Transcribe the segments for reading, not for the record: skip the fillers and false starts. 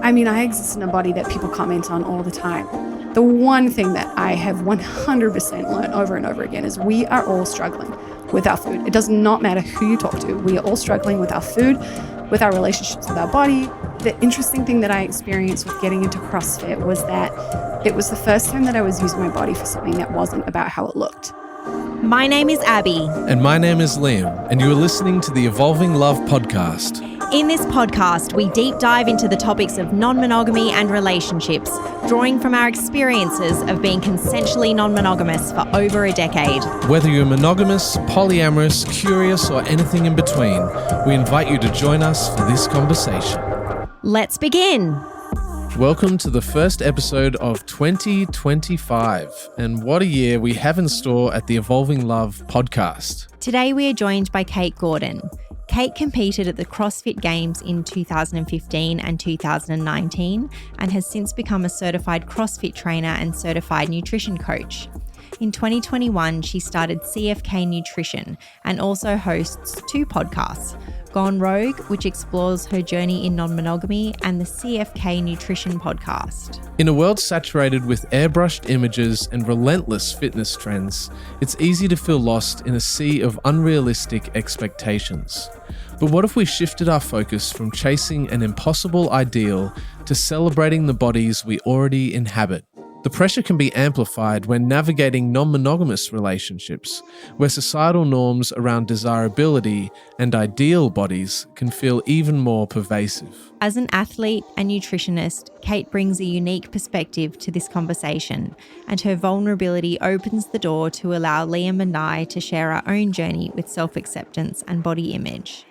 I mean, I exist in a body that people comment on all the time. The one thing that I have 100% learned over and over again is we are all struggling with our food. It does not matter who you talk to. We are all struggling with our food, with our relationships with our body. The interesting thing that I experienced with getting into CrossFit was that it was the first time that I was using my body for something that wasn't about how it looked. My name is Abby. And my name is Liam, and you are listening to the Evolving Love podcast. In this podcast, we deep dive into the topics of non-monogamy and relationships, drawing from our experiences of being consensually non-monogamous for over a decade. Whether you're monogamous, polyamorous, curious, or anything in between, we invite you to join us for this conversation. Let's begin. Welcome to the first episode of 2025, and what a year we have in store at the Evolving Love podcast. Today we are joined by Kate Gordon. Kate competed at the CrossFit Games in 2015 and 2019 and has since become a certified CrossFit trainer and certified nutrition coach. In 2021, she started CFK Nutrition and also hosts two podcasts, Gone Rogue, which explores her journey in non-monogamy, and the CFK Nutrition podcast. In a world saturated with airbrushed images and relentless fitness trends, it's easy to feel lost in a sea of unrealistic expectations. But what if we shifted our focus from chasing an impossible ideal to celebrating the bodies we already inhabit? The pressure can be amplified when navigating non-monogamous relationships, where societal norms around desirability and ideal bodies can feel even more pervasive. As an athlete and nutritionist, Kate brings a unique perspective to this conversation, and her vulnerability opens the door to allow Liam and I to share our own journey with self-acceptance and body image.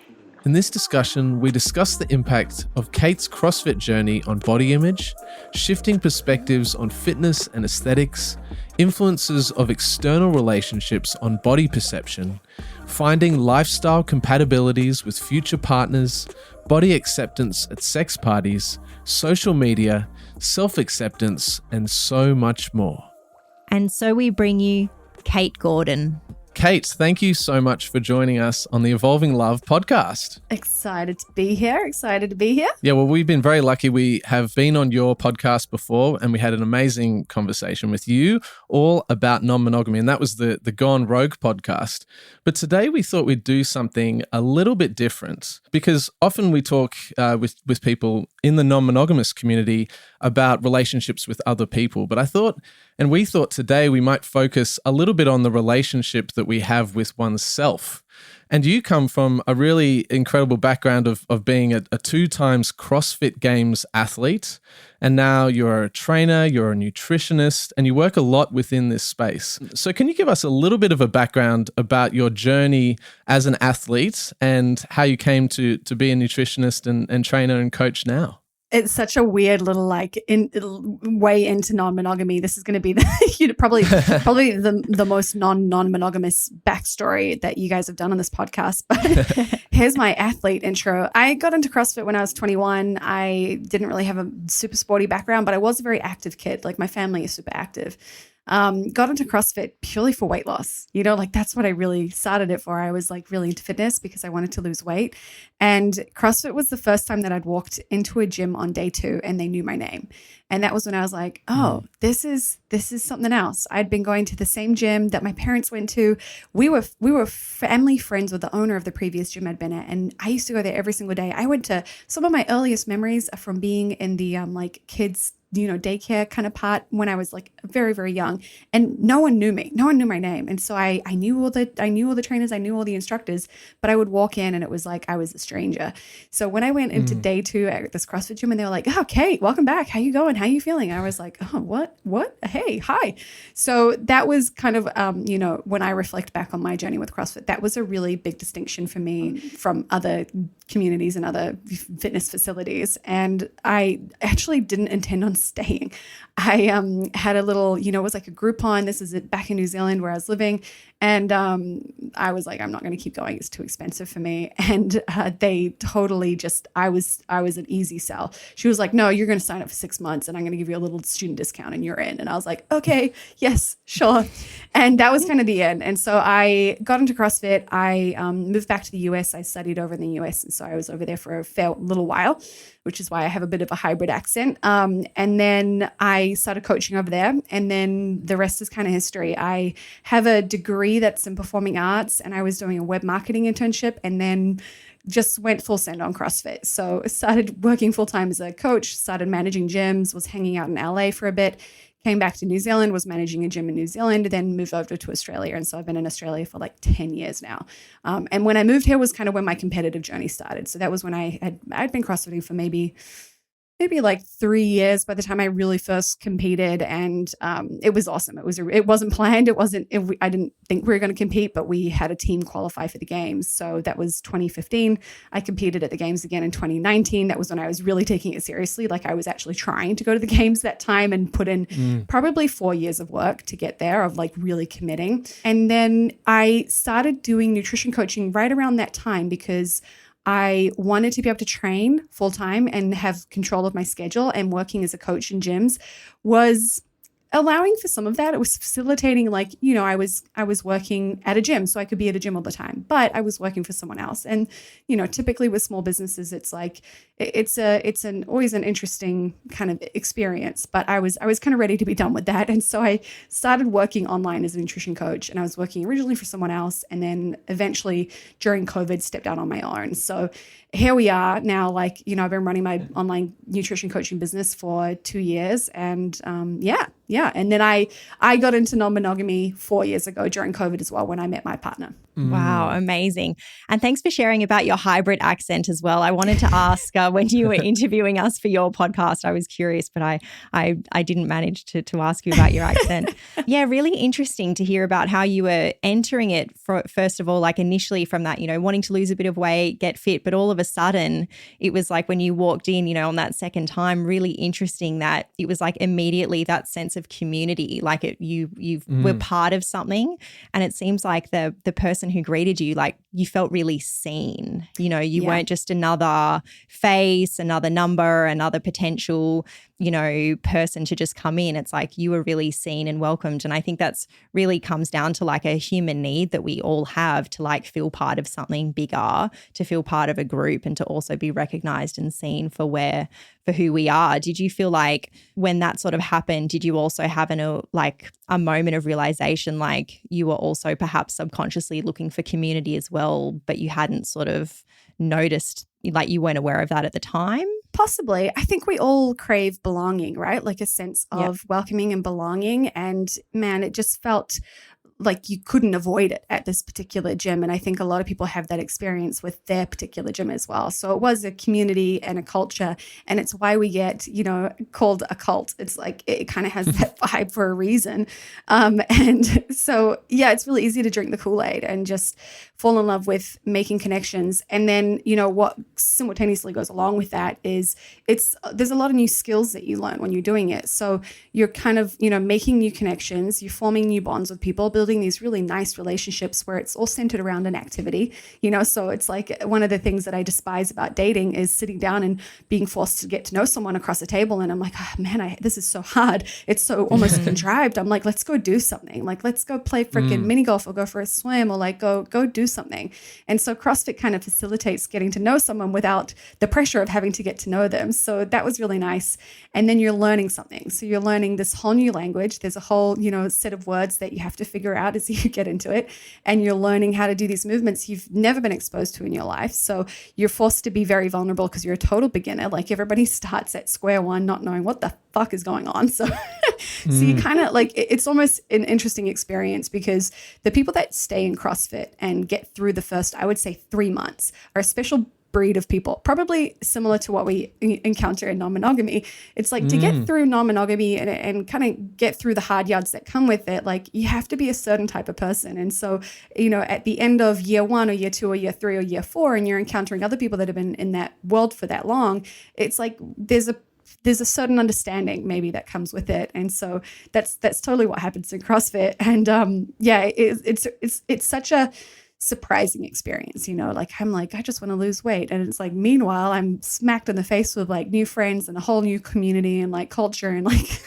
In this discussion, we discuss the impact of Kate's CrossFit journey on body image, shifting perspectives on fitness and aesthetics, influences of external relationships on body perception, finding lifestyle compatibilities with future partners, body acceptance at sex parties, social media, self-acceptance, and so much more. And so we bring you Kate Gordon. Kate, thank you so much for joining us on the Evolving Love podcast. Excited to be here. Yeah, well, we've been very lucky. We have been on your podcast before, and we had an amazing conversation with you all about non-monogamy, and that was the Gone Rogue podcast. But today we thought we'd do something a little bit different, because often we talk with people in the non-monogamous community about relationships with other people. But we thought today we might focus a little bit on the relationship that we have with oneself. And you come from a really incredible background of being a 2 times CrossFit Games athlete. And now you're a trainer, you're a nutritionist, and you work a lot within this space. So can you give us a little bit of a background about your journey as an athlete and how you came to be a nutritionist and trainer and coach now? It's such a weird little way into non-monogamy. This is going to be probably the most non-monogamous backstory that you guys have done on this podcast. But here's my athlete intro. I got into CrossFit when I was 21. I didn't really have a super sporty background, but I was a very active kid. Like, my family is super active. Got into CrossFit purely for weight loss. That's what I really started it for. I was really into fitness because I wanted to lose weight. And CrossFit was the first time that I'd walked into a gym on day 2 and they knew my name. And that was when I was like, oh, this is something else. I'd been going to the same gym that my parents went to. We were family friends with the owner of the previous gym I'd been at. And I used to go there every single day. I went to some of my earliest memories are from being in the kids daycare kind of part when I was very, very young, and no one knew me. No one knew my name. And so I knew all the trainers, I knew all the instructors, but I would walk in and it was like I was a stranger. So when I went into day 2 at this CrossFit gym and they were like, oh, Kate, welcome back. How you going? How you feeling? I was like, oh, what? Hey, hi. So that was kind of, when I reflect back on my journey with CrossFit, that was a really big distinction for me from other communities and other fitness facilities. And I actually didn't intend on staying. I had a little, it was like a Groupon. This is back in New Zealand where I was living. And I was like, I'm not going to keep going. It's too expensive for me. And they totally I was an easy sell. She was like, no, you're going to sign up for 6 months and I'm going to give you a little student discount and you're in. And I was like, okay, yes, sure. And that was kind of the end. And so I got into CrossFit. I moved back to the US. I studied over in the US. And so I was over there for a fair little while. which is why I have a bit of a hybrid accent. And then I started coaching over there, and then the rest is kind of history. I have a degree that's in performing arts, and I was doing a web marketing internship, and then just went full send on CrossFit. So I started working full time as a coach, started managing gyms, was hanging out in LA for a bit, came back to New Zealand, was managing a gym in New Zealand, then moved over to Australia. And so I've been in Australia for like 10 years now. And when I moved here was kind of when my competitive journey started. So that was when I'd been CrossFitting for maybe like 3 years by the time I really first competed, and it was awesome. It wasn't planned. I didn't think we were going to compete, but we had a team qualify for the games. So that was 2015. I competed at the games again in 2019. That was when I was really taking it seriously. Like I was actually trying to go to the games that time and put in probably 4 years of work to get there, of like really committing. And then I started doing nutrition coaching right around that time because I wanted to be able to train full time and have control of my schedule, and working as a coach in gyms was allowing for some of that. It was facilitating, like, you know, I was working at a gym, so I could be at a gym all the time, but I was working for someone else. And, you know, typically with small businesses, it's like, it's always an interesting kind of experience, but I was kind of ready to be done with that. And so I started working online as a nutrition coach, and I was working originally for someone else. And then eventually during COVID stepped out on my own. So here we are now, like, you know, I've been running my online nutrition coaching business for 2 years, and yeah. And then I got into non-monogamy 4 years ago during COVID as well, when I met my partner. Wow, amazing. And thanks for sharing about your hybrid accent as well. I wanted to ask when you were interviewing us for your podcast, I was curious, but I didn't manage to ask you about your accent. Yeah, really interesting to hear about how you were entering it, first of all, like initially from that, you know, wanting to lose a bit of weight, get fit, but all of a sudden it was like when you walked in, you know, on that second time, really interesting that it was like immediately that sense of community, like you were part of something. And it seems like the person who greeted you, like you felt really seen, you know, you weren't just another face, another number, another potential, you know, person to just come in. It's like you were really seen and welcomed. And I think that's really comes down to like a human need that we all have to like feel part of something bigger, to feel part of a group, and to also be recognized and seen for who we are. Did you feel like when that sort of happened, did you also have a moment of realization, like you were also perhaps subconsciously looking for community as well, but you hadn't sort of noticed, like you weren't aware of that at the time? Possibly. I think we all crave belonging, right? Like a sense of welcoming and belonging. And man, it just felt like you couldn't avoid it at this particular gym. And I think a lot of people have that experience with their particular gym as well. So it was a community and a culture, and it's why we get, you know, called a cult. It's like, it kind of has that vibe for a reason. And so, yeah, it's really easy to drink the Kool-Aid and just fall in love with making connections. And then, you know, what simultaneously goes along with that is there's a lot of new skills that you learn when you're doing it. So you're kind of, you know, making new connections, you're forming new bonds with people, building these really nice relationships where it's all centered around an activity, you know. So it's like one of the things that I despise about dating is sitting down and being forced to get to know someone across a table. And I'm like, oh, man, this is so hard. It's so almost contrived. I'm like, let's go do something. Like, let's go play freaking mini golf, or go for a swim, or like go do something. And so CrossFit kind of facilitates getting to know someone without the pressure of having to get to know them. So that was really nice. And then you're learning something. So you're learning this whole new language. There's a whole, you know, set of words that you have to figure out as you get into it. And you're learning how to do these movements you've never been exposed to in your life. So you're forced to be very vulnerable because you're a total beginner. Like everybody starts at square one, not knowing what the fuck is going on. So, so you kind of like, it's almost an interesting experience, because the people that stay in CrossFit and get through the first, I would say 3 months, are a special breed of people, probably similar to what we encounter in non-monogamy. It's like to get through non-monogamy and kind of get through the hard yards that come with it, like you have to be a certain type of person. And so, you know, at the end of year 1 or year 2 or year 3 or year 4, and you're encountering other people that have been in that world for that long, it's like there's a certain understanding maybe that comes with it. And so that's totally what happens in CrossFit. And it's such a surprising experience, you know, like I'm like, I just want to lose weight. And it's like, meanwhile, I'm smacked in the face with like new friends and a whole new community and like culture. And like,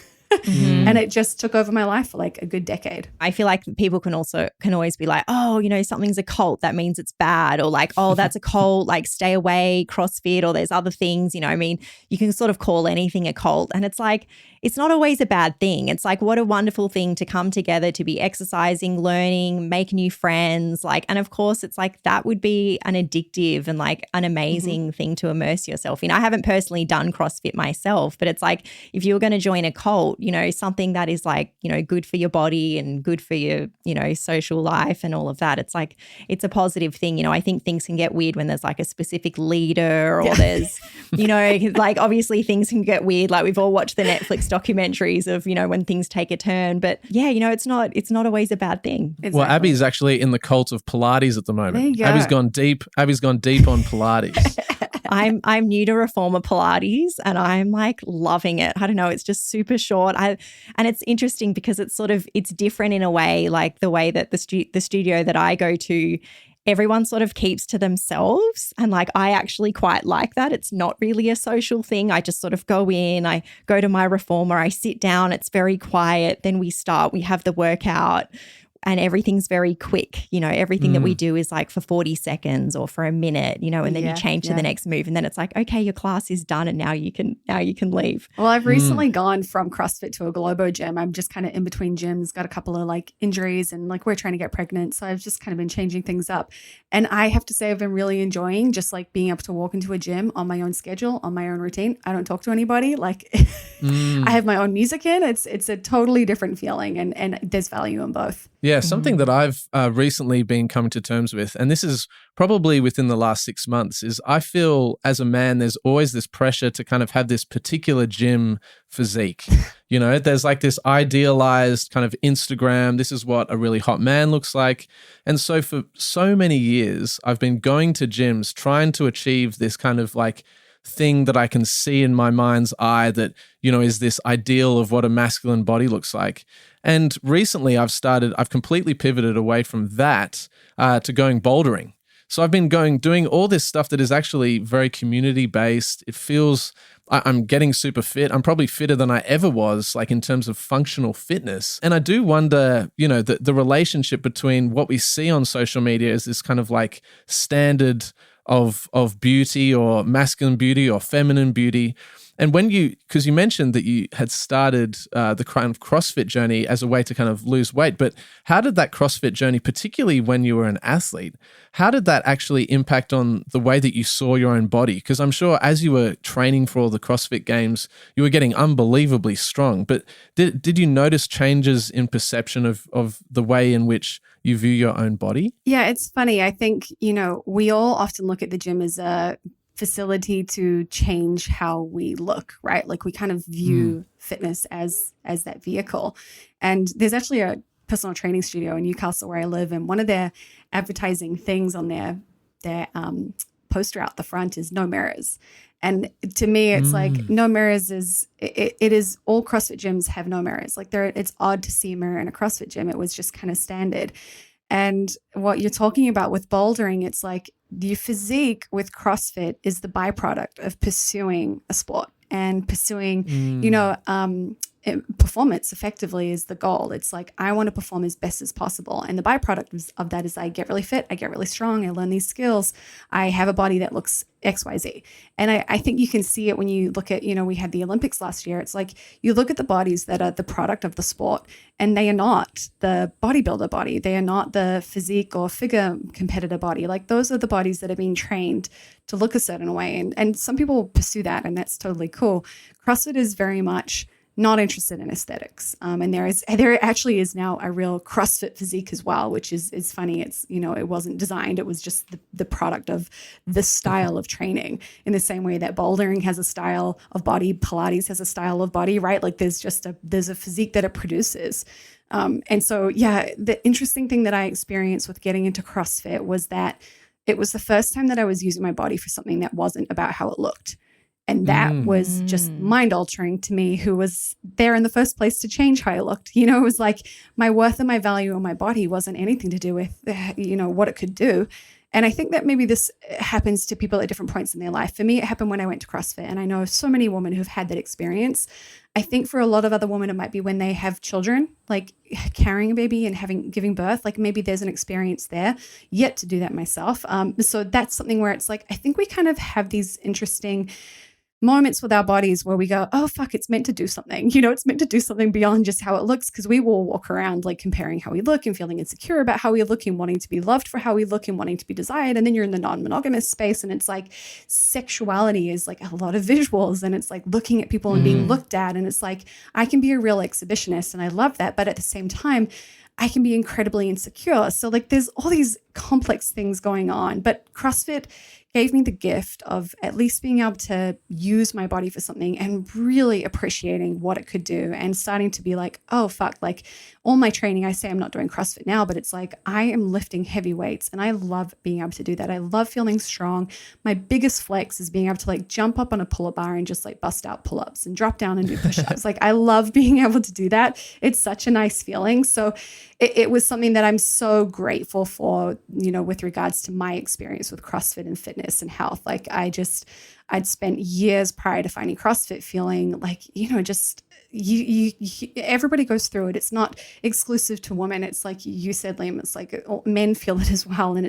And it just took over my life for like a good decade. I feel like people can always be like, oh, something's a cult, that means it's bad, or like, oh, that's a cult, like stay away, CrossFit, or there's other things, I mean, you can sort of call anything a cult, and it's like, it's not always a bad thing. It's like, what a wonderful thing to come together, to be exercising, learning, make new friends, like, and of course it's like that would be an addictive and like an amazing thing to immerse yourself in. I haven't personally done CrossFit myself, but it's like, if you were going to join a cult, something that is like, good for your body and good for your, social life and all of that. It's like, it's a positive thing. I think things can get weird when there's like a specific leader or there's, like obviously things can get weird. Like we've all watched the Netflix documentaries of, when things take a turn, but yeah, it's not always a bad thing. Exactly. Well, Abby's actually in the cult of Pilates at the moment. There you go. Abby's gone deep on Pilates. I'm new to reformer Pilates and I'm like loving it. I don't know, it's just super short. And it's interesting because it's different in a way, like the way that the studio that I go to, everyone sort of keeps to themselves. And like, I actually quite like that. It's not really a social thing. I just sort of go in, I go to my reformer, I sit down, it's very quiet. Then we have the workout. And everything's very quick, everything that we do is like for 40 seconds or for a minute, and then you change to the next move. And then it's like, okay, your class is done and now you can leave. Well, I've recently gone from CrossFit to a Globo gym. I'm just kind of in between gyms, got a couple of like injuries and like we're trying to get pregnant. So I've just kind of been changing things up. And I have to say I've been really enjoying just like being able to walk into a gym on my own schedule, on my own routine. I don't talk to anybody. Like I have my own music in. It's a totally different feeling and there's value in both. Yeah, something that I've recently been coming to terms with, and this is probably within the last 6 months, is I feel as a man, there's always this pressure to kind of have this particular gym physique. There's like this idealized kind of Instagram, this is what a really hot man looks like. And so for so many years, I've been going to gyms trying to achieve this kind of like thing that I can see in my mind's eye that, is this ideal of what a masculine body looks like. And recently I've completely pivoted away from that to going bouldering. So I've been doing all this stuff that is actually very community-based. It feels I'm getting super fit. I'm probably fitter than I ever was, like in terms of functional fitness. And I do wonder, the relationship between what we see on social media is this kind of like standard of beauty or masculine beauty or feminine beauty. And because you mentioned that you had started the kind of CrossFit journey as a way to kind of lose weight, but how did that CrossFit journey, particularly when you were an athlete, how did that actually impact on the way that you saw your own body? Because I'm sure as you were training for all the CrossFit games, you were getting unbelievably strong. But did you notice changes in perception of the way in which you view your own body? Yeah, it's funny. I think, we all often look at the gym as a facility to change how we look, right? Like we kind of view fitness as that vehicle. And there's actually a personal training studio in Newcastle where I live, and one of their advertising things on their poster out the front is no mirrors. And to me, it's like no mirrors it is all CrossFit gyms have no mirrors. Like it's odd to see a mirror in a CrossFit gym. It was just kind of standard. And what you're talking about with bouldering, it's like the physique with CrossFit is the byproduct of pursuing a sport and pursuing, performance effectively is the goal. It's like, I want to perform as best as possible. And the byproduct of that is I get really fit, I get really strong, I learn these skills, I have a body that looks XYZ. And I think you can see it when you look at, we had the Olympics last year. It's like you look at the bodies that are the product of the sport and they are not the bodybuilder body. They are not the physique or figure competitor body. Like those are the bodies that are being trained to look a certain way. And some people pursue that and that's totally cool. CrossFit is very much not interested in aesthetics. And there actually is now a real CrossFit physique as well, which is funny. It's, it wasn't designed. It was just the product of the style of training, in the same way that bouldering has a style of body, Pilates has a style of body, right? Like there's a physique that it produces. And so, yeah, the interesting thing that I experienced with getting into CrossFit was that it was the first time that I was using my body for something that wasn't about how it looked. And that was just mind-altering to me, who was there in the first place to change how I looked. It was like my worth and my value on my body wasn't anything to do with, what it could do. And I think that maybe this happens to people at different points in their life. For me, it happened when I went to CrossFit, and I know so many women who've had that experience. I think for a lot of other women, it might be when they have children, like carrying a baby and giving birth. Like maybe there's an experience there. Yet to do that myself. So that's something where it's like, I think we kind of have these interesting moments with our bodies where we go, oh, fuck, it's meant to do something. It's meant to do something beyond just how it looks, because we will walk around like comparing how we look and feeling insecure about how we look and wanting to be loved for how we look and wanting to be desired. And then you're in the non-monogamous space, and it's like sexuality is like a lot of visuals, and it's like looking at people and being looked at. And it's like, I can be a real exhibitionist and I love that. But at the same time, I can be incredibly insecure. So like there's all these complex things going on. But CrossFit gave me the gift of at least being able to use my body for something and really appreciating what it could do, and starting to be like, oh, fuck, like all my training, I say I'm not doing CrossFit now, but it's like I am lifting heavy weights and I love being able to do that. I love feeling strong. My biggest flex is being able to like jump up on a pull-up bar and just like bust out pull-ups and drop down and do push-ups. Like I love being able to do that. It's such a nice feeling. So it was something that I'm so grateful for, with regards to my experience with CrossFit and fitness and health. Like I'd spent years prior to finding CrossFit feeling like, just everybody goes through it. It's not exclusive to women. It's like you said, Liam, it's like men feel it as well. And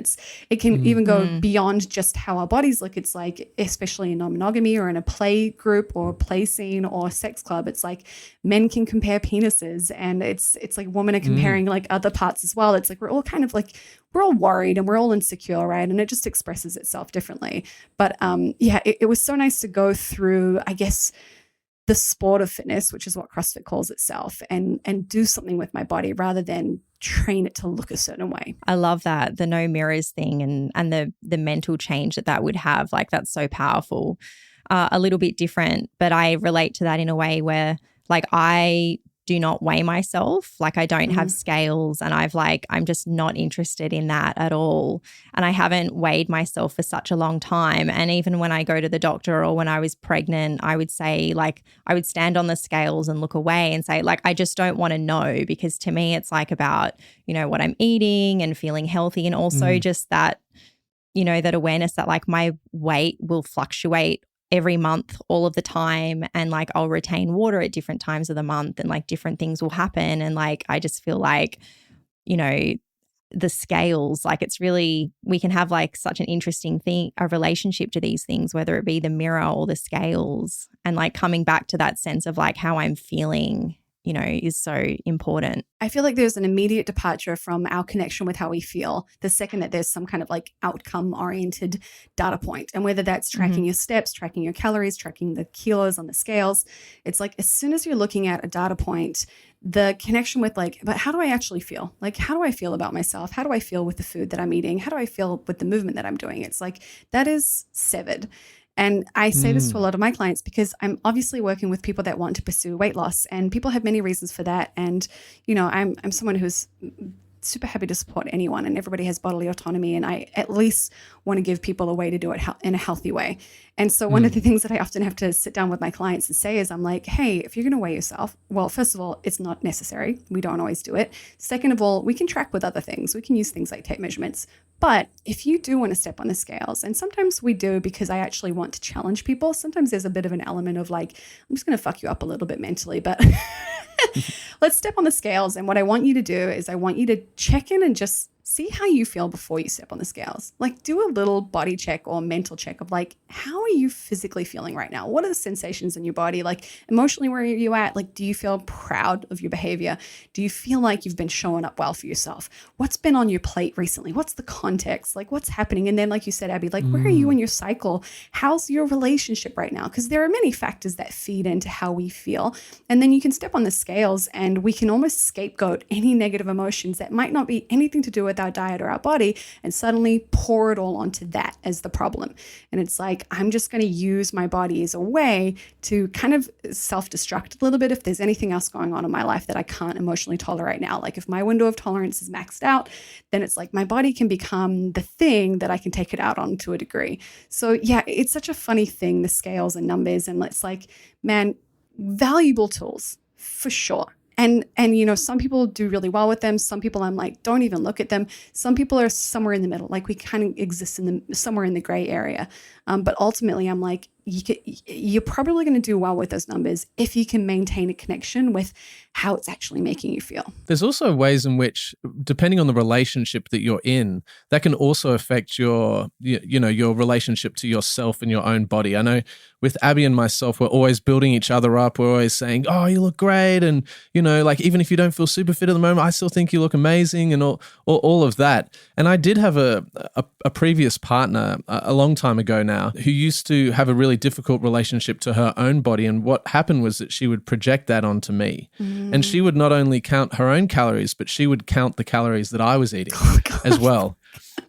it can even go beyond just how our bodies look. It's like, especially in non-monogamy or in a play group or play scene or sex club, it's like men can compare penises, and it's like women are comparing like other parts as well. It's like we're all kind of like, we're all worried and we're all insecure, right? And it just expresses itself differently. But it was so nice to go through, I guess, the sport of fitness, which is what CrossFit calls itself, and do something with my body rather than train it to look a certain way. I love that, the no mirrors thing and the mental change that would have. Like that's so powerful. A little bit different, but I relate to that in a way where like I do not weigh myself. Like I don't have scales, and I'm just not interested in that at all. And I haven't weighed myself for such a long time. And even when I go to the doctor or when I was pregnant, I would say like, I would stand on the scales and look away and say like, I just don't want to know, because to me it's like about, what I'm eating and feeling healthy, and also just that, that awareness that like my weight will fluctuate every month all of the time, and like I'll retain water at different times of the month, and like different things will happen. And like I just feel like, the scales, like it's really, we can have like such an interesting thing, a relationship to these things, whether it be the mirror or the scales, and like coming back to that sense of like how I'm feeling, is so important. I feel like there's an immediate departure from our connection with how we feel the second that there's some kind of like outcome oriented data point. And whether that's tracking your steps, tracking your calories, tracking the kilos on the scales, it's like as soon as you're looking at a data point, the connection with like, but how do I actually feel? Like, how do I feel about myself? How do I feel with the food that I'm eating? How do I feel with the movement that I'm doing? It's like that is severed. And I say this to a lot of my clients because I'm obviously working with people that want to pursue weight loss, and people have many reasons for that. And, I'm someone who's super happy to support anyone, and everybody has bodily autonomy. And I at least want to give people a way to do it in a healthy way. And so one of the things that I often have to sit down with my clients and say is I'm like, hey, if you're going to weigh yourself, well, first of all, it's not necessary. We don't always do it. Second of all, we can track with other things. We can use things like tape measurements. But if you do want to step on the scales, and sometimes we do because I actually want to challenge people. Sometimes there's a bit of an element of like, I'm just going to fuck you up a little bit mentally, but let's step on the scales. And what I want you to do is I want you to check in and just see how you feel before you step on the scales. Like do a little body check or mental check of like, how are you physically feeling right now? What are the sensations in your body? Like emotionally, where are you at? Like, do you feel proud of your behavior? Do you feel like you've been showing up well for yourself? What's been on your plate recently? What's the context? Like what's happening? And then like you said, Abby, like where are you in your cycle? How's your relationship right now? Because there are many factors that feed into how we feel. And then you can step on the scales and we can almost scapegoat any negative emotions that might not be anything to do with our diet or our body, and suddenly pour it all onto that as the problem. And it's like, I'm just going to use my body as a way to kind of self-destruct a little bit if there's anything else going on in my life that I can't emotionally tolerate now. Like if my window of tolerance is maxed out, then it's like my body can become the thing that I can take it out on to a degree. So yeah, it's such a funny thing, the scales and numbers, and it's like, man, valuable tools for sure. And some people do really well with them. Some people I'm like, don't even look at them. Some people are somewhere in the middle. Like we kind of exist somewhere in the gray area. But ultimately I'm like, you're probably going to do well with those numbers if you can maintain a connection with how it's actually making you feel. There's also ways in which, depending on the relationship that you're in, that can also affect your relationship to yourself and your own body. I know with Abby and myself, we're always building each other up. We're always saying, oh, you look great. And, like even if you don't feel super fit at the moment, I still think you look amazing and all of that. And I did have a previous partner a long time ago now who used to have a really difficult relationship to her own body. And what happened was that she would project that onto me. And she would not only count her own calories, but she would count the calories that I was eating as well.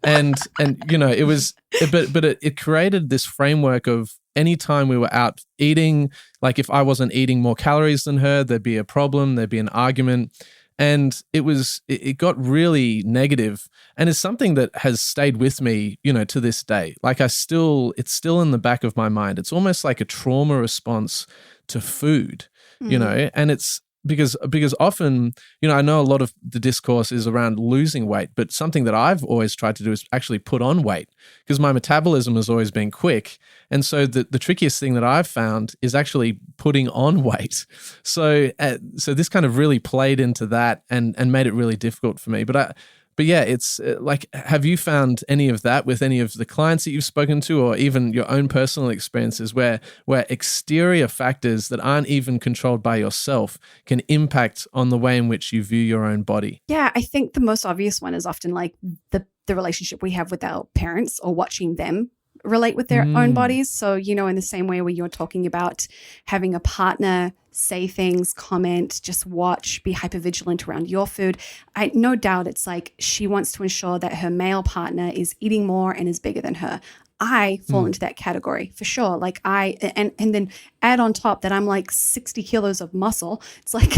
And it was, but it created this framework of anytime we were out eating, like if I wasn't eating more calories than her, there'd be a problem, there'd be an argument. And it got really negative, and it's something that has stayed with me, to this day. Like it's still in the back of my mind. It's almost like a trauma response to food, and it's because often, I know a lot of the discourse is around losing weight, but something that I've always tried to do is actually put on weight because my metabolism has always been quick. And so the trickiest thing that I've found is actually putting on weight. So this kind of really played into that and made it really difficult for me. But yeah, it's like, have you found any of that with any of the clients that you've spoken to, or even your own personal experiences where exterior factors that aren't even controlled by yourself can impact on the way in which you view your own body? Yeah, I think the most obvious one is often like the relationship we have with our parents or watching them relate with their own bodies. So, in the same way where you're talking about having a partner say things, comment, just watch, be hypervigilant around your food. I no doubt it's like she wants to ensure that her male partner is eating more and is bigger than her. I fall into that category for sure. Like and then add on top that I'm like 60 kilos of muscle. It's like,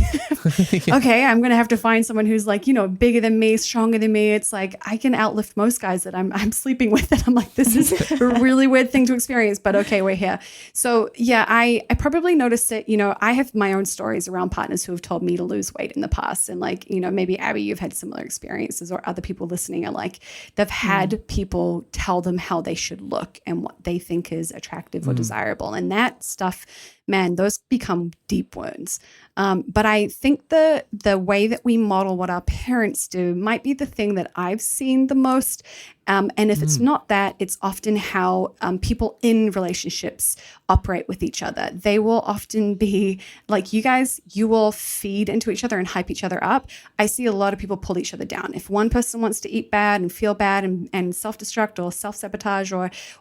okay, I'm going to have to find someone who's like, bigger than me, stronger than me. It's like, I can outlift most guys that I'm sleeping with. And I'm like, this is a really weird thing to experience, but okay, we're here. So yeah, I probably noticed it. I have my own stories around partners who have told me to lose weight in the past. And like, maybe Abby, you've had similar experiences, or other people listening are like, they've had people tell them how they should look and what they think is attractive or desirable. And that stuff, man, those become deep wounds. But I think the way that we model what our parents do might be the thing that I've seen the most. And if it's not that, it's often how people in relationships operate with each other. They will often be like, you guys, you will feed into each other and hype each other up. I see a lot of people pull each other down. If one person wants to eat bad and feel bad and self-destruct or self-sabotage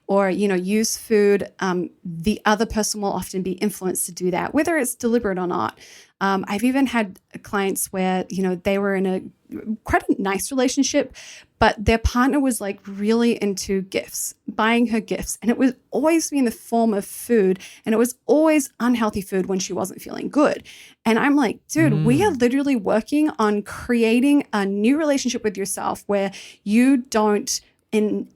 or use food, the other person will often be influenced to do that, whether it's deliberate or not. I've even had clients where, they were in quite a nice relationship, but their partner was like really into gifts, buying her gifts. And it was always in the form of food. And it was always unhealthy food when she wasn't feeling good. And I'm like, dude, we are literally working on creating a new relationship with yourself where you don't, in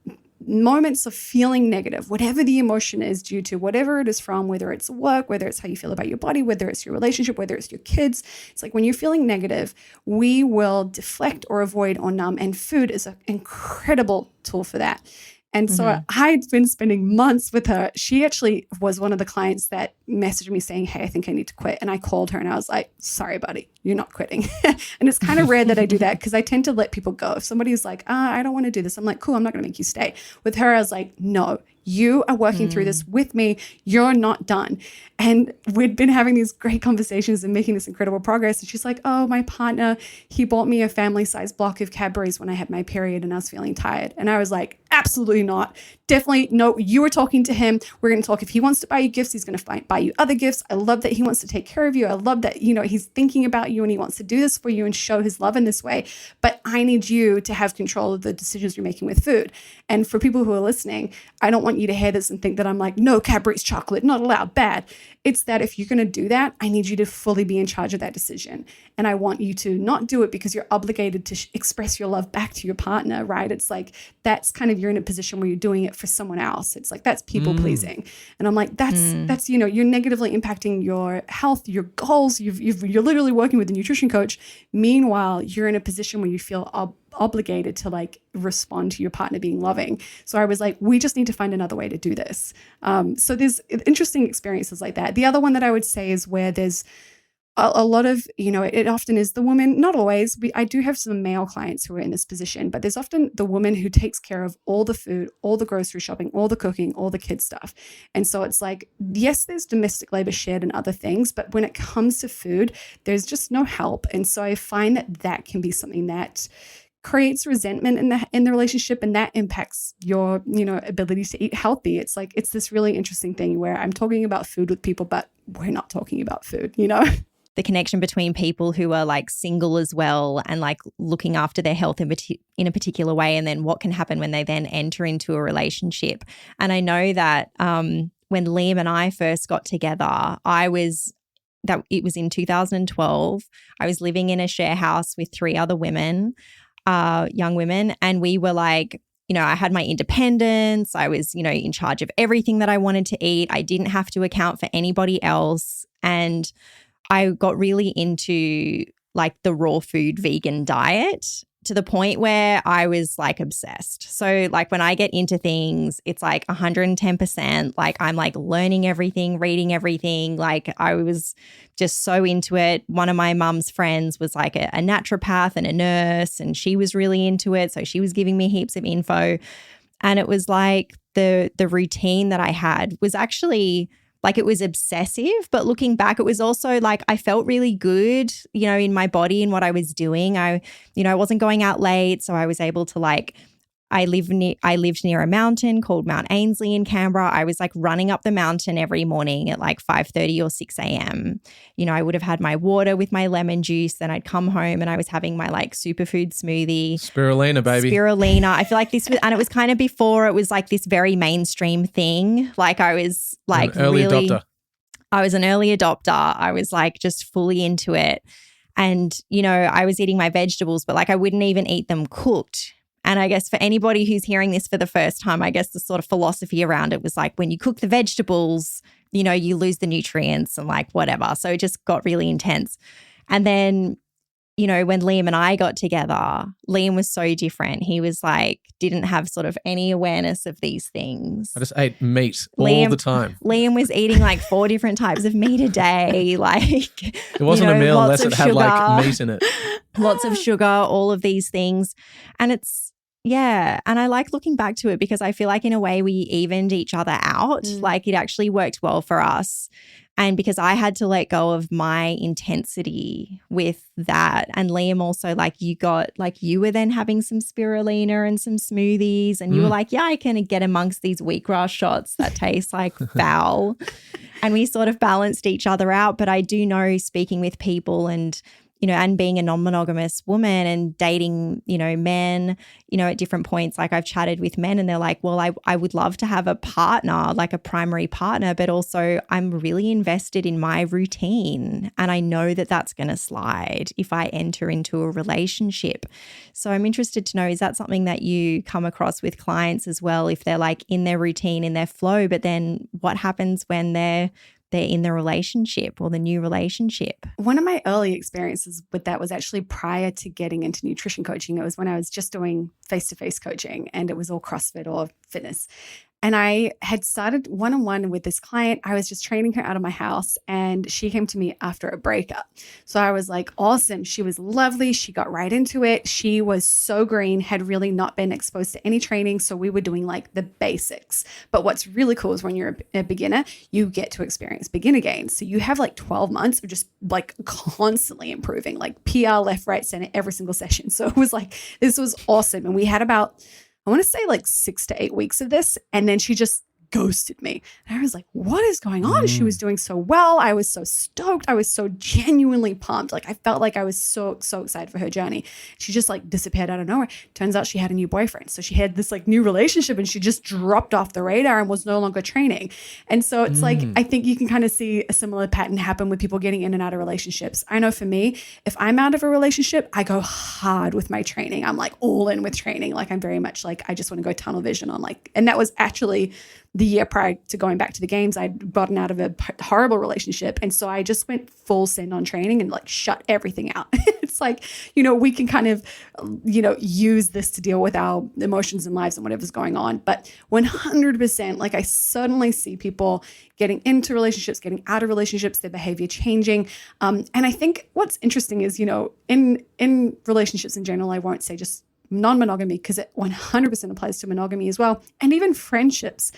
moments of feeling negative, whatever the emotion is due to, whatever it is from, whether it's work, whether it's how you feel about your body, whether it's your relationship, whether it's your kids, it's like when you're feeling negative, we will deflect or avoid or numb, and food is an incredible tool for that. And so I'd been spending months with her. She actually was one of the clients that messaged me saying, hey, I think I need to quit. And I called her and I was like, sorry, buddy, you're not quitting. And it's kind of rare that I do that because I tend to let people go. If somebody's like, I don't want to do this, I'm like, cool, I'm not going to make you stay. With her, I was like, no, you are working through this with me. You're not done. And we'd been having these great conversations and making this incredible progress. And she's like, oh, my partner, he bought me a family-sized block of Cadbury's when I had my period and I was feeling tired. And I was like, absolutely not. Definitely no, you were talking to him. We're going to talk. If he wants to buy you gifts, he's going to buy you other gifts. I love that he wants to take care of you. I love that, he's thinking about you and he wants to do this for you and show his love in this way. But I need you to have control of the decisions you're making with food. And for people who are listening, I don't want want you to hear this and think that I'm like, no, Cadbury's chocolate, not allowed, bad. It's that if you're going to do that, I need you to fully be in charge of that decision. And I want you to not do it because you're obligated to express your love back to your partner, right? It's like, that's kind of, you're in a position where you're doing it for someone else. It's like, that's people pleasing. And I'm like, that's, you know, you're negatively impacting your health, your goals. You're literally working with a nutrition coach. Meanwhile, you're in a position where you feel obligated to like respond to your partner being loving. So I was like, we just need to find another way to do this. So there's interesting experiences like that. The other one that I would say is where there's a lot of, you know, it often is the woman, not always. I do have some male clients who are in this position, but there's often the woman who takes care of all the food, all the grocery shopping, all the cooking, all the kid stuff. And so it's like, yes, there's domestic labor shared and other things, but when it comes to food, there's just no help. And so I find that can be something that creates resentment in the relationship, and that impacts your, you know, ability to eat healthy. It's like, it's this really interesting thing where I'm talking about food with people, but we're not talking about food, you know? The connection between people who are like single as well and like looking after their health in a particular way, and then what can happen when they then enter into a relationship. And I know that when Liam and I first got together, it was in 2012. I was living in a share house with 3 other women, young women, and we were like, you know, I had my independence. I was, you know, in charge of everything that I wanted to eat. I didn't have to account for anybody else. And I got really into like the raw food vegan diet to the point where I was like obsessed. So like when I get into things, it's like 110%. Like I'm like learning everything, reading everything. Like I was just so into it. One of my mum's friends was like a naturopath and a nurse, and she was really into it. So she was giving me heaps of info. And it was like the routine that I had was actually like, it was obsessive, but looking back, it was also like I felt really good, you know, in my body and what I was doing. I wasn't going out late, so I was able to like, I lived near a mountain called Mount Ainslie in Canberra. I was like running up the mountain every morning at like 5:30 or 6 a.m. You know, I would have had my water with my lemon juice. Then I'd come home and I was having my like superfood smoothie. Spirulina, baby. Spirulina. I feel like this was, and it was kind of before it was like this very mainstream thing. Like I was like early adopter. I was an early adopter. I was like just fully into it. And, you know, I was eating my vegetables, but like I wouldn't even eat them cooked. And I guess for anybody who's hearing this for the first time, I guess the sort of philosophy around it was like when you cook the vegetables, you know, you lose the nutrients and like whatever. So it just got really intense. And then, you know, when Liam and I got together, Liam was so different. He was like, didn't have sort of any awareness of these things. I just ate meat all the time. Liam was eating like 4 different types of meat a day. Like it wasn't a meal unless it had like meat in it. Lots of sugar, all of these things. And yeah. And I like looking back to it because I feel like in a way we evened each other out. Like it actually worked well for us. And because I had to let go of my intensity with that. And Liam also, like you were then having some spirulina and some smoothies. And you were like, yeah, I can get amongst these wheatgrass shots that taste like foul. And we sort of balanced each other out. But I do know, speaking with people and, you know, and being a non-monogamous woman and dating, you know, men, you know, at different points, like I've chatted with men and they're like, well, I would love to have a partner, like a primary partner, but also I'm really invested in my routine and I know that that's going to slide if I enter into a relationship. So I'm interested to know, is that something that you come across with clients as well, if they're like in their routine, in their flow, but then what happens when they're in the relationship or the new relationship? One of my early experiences with that was actually prior to getting into nutrition coaching. It was when I was just doing face-to-face coaching and it was all CrossFit or fitness. And I had started one-on-one with this client. I was just training her out of my house and she came to me after a breakup. So I was like, awesome. She was lovely. She got right into it. She was so green, had really not been exposed to any training. So we were doing like the basics. But what's really cool is when you're a beginner, you get to experience beginner gains. So you have like 12 months of just like constantly improving, like PR, left, right, center, every single session. So it was like, this was awesome. And we had about, I want to say like 6 to 8 weeks of this. And then she just ghosted me. And I was like, what is going on? She was doing so well. I was so stoked. I was so genuinely pumped. Like I felt like I was so excited for her journey. She just like disappeared out of nowhere. Turns out she had a new boyfriend. So she had this like new relationship and she just dropped off the radar and was no longer training. And so it's like, I think you can kind of see a similar pattern happen with people getting in and out of relationships. I know for me, if I'm out of a relationship, I go hard with my training. I'm like all in with training. Like I'm very much like, I just want to go tunnel vision on like, and that was actually the year prior to going back to the games. I'd gotten out of a horrible relationship. And so I just went full send on training and like shut everything out. It's like, we can kind of, use this to deal with our emotions and lives and whatever's going on. But 100%, like I suddenly see people getting into relationships, getting out of relationships, their behavior changing. And I think what's interesting is, in relationships in general, I won't say just non-monogamy because it 100% applies to monogamy as well. And even friendships,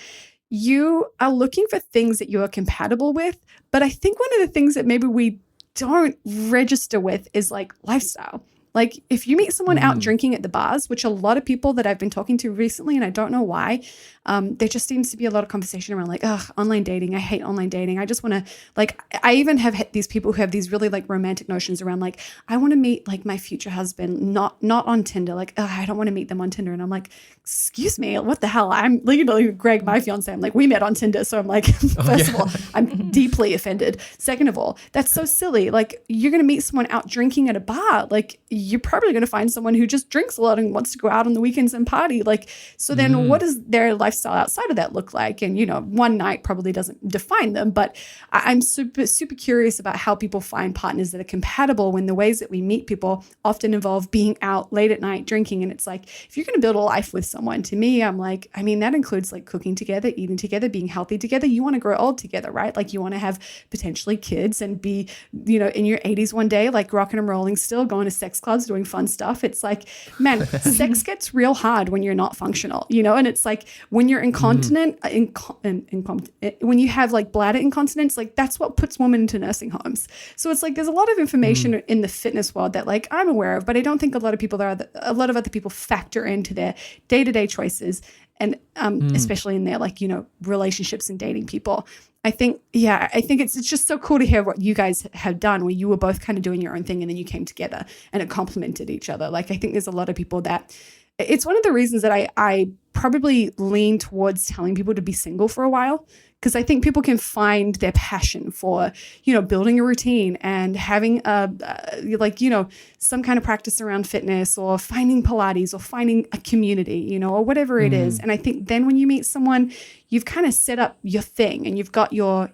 you are looking for things that you are compatible with. But I think one of the things that maybe we don't register with is like lifestyle. Like if you meet someone out drinking at the bars, which a lot of people that I've been talking to recently, and I don't know why, there just seems to be a lot of conversation around like, online dating. I hate online dating. I just want to like, I even have these people who have these really like romantic notions around like, I want to meet like my future husband, not on Tinder. Like, I don't want to meet them on Tinder. And I'm like, excuse me, what the hell? I'm literally Greg, my fiance. I'm like, we met on Tinder. So I'm like, first of all, I'm deeply offended. Second of all, that's so silly. Like you're going to meet someone out drinking at a bar. Like you're probably going to find someone who just drinks a lot and wants to go out on the weekends and party. Like, so then what does their lifestyle outside of that look like? And, one night probably doesn't define them, but I'm super, super curious about how people find partners that are compatible when the ways that we meet people often involve being out late at night drinking. And it's like, if you're going to build a life with someone, to me, I'm like, I mean, that includes like cooking together, eating together, being healthy together. You want to grow old together, right? Like you want to have potentially kids and be, in your 80s one day, like rocking and rolling still, going to sex clubs, doing fun stuff. It's like, man, sex gets real hard when you're not functional, and it's like when you're incontinent, when you have like bladder incontinence, like that's what puts women into nursing homes. So it's like, there's a lot of information in the fitness world that like I'm aware of, but I don't think a lot of other people factor into their day-to-day choices. And especially in their like, relationships and dating people. I think it's just so cool to hear what you guys have done where you were both kind of doing your own thing and then you came together and it complemented each other. Like, I think there's a lot of people that it's one of the reasons that I probably lean towards telling people to be single for a while, because I think people can find their passion for, building a routine and having some kind of practice around fitness or finding Pilates or finding a community, or whatever it is. And I think then when you meet someone, you've kind of set up your thing and you've got your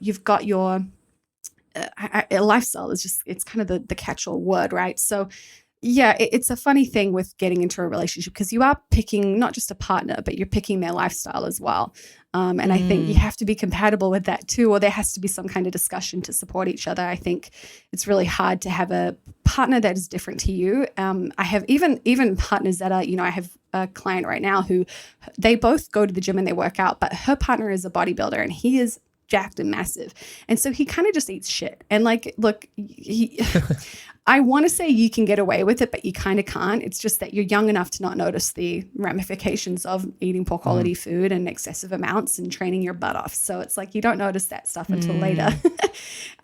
lifestyle is just, it's kind of the catch-all word, right? So yeah, it's a funny thing with getting into a relationship because you are picking not just a partner, but you're picking their lifestyle as well. And I think you have to be compatible with that too, or there has to be some kind of discussion to support each other. I think it's really hard to have a partner that is different to you. I have even partners that are, I have a client right now who they both go to the gym and they work out, but her partner is a bodybuilder and he is jacked and massive. And so he kind of just eats shit. And like, look, I want to say you can get away with it, but you kind of can't. It's just that you're young enough to not notice the ramifications of eating poor quality food and excessive amounts and training your butt off. So it's like you don't notice that stuff until later.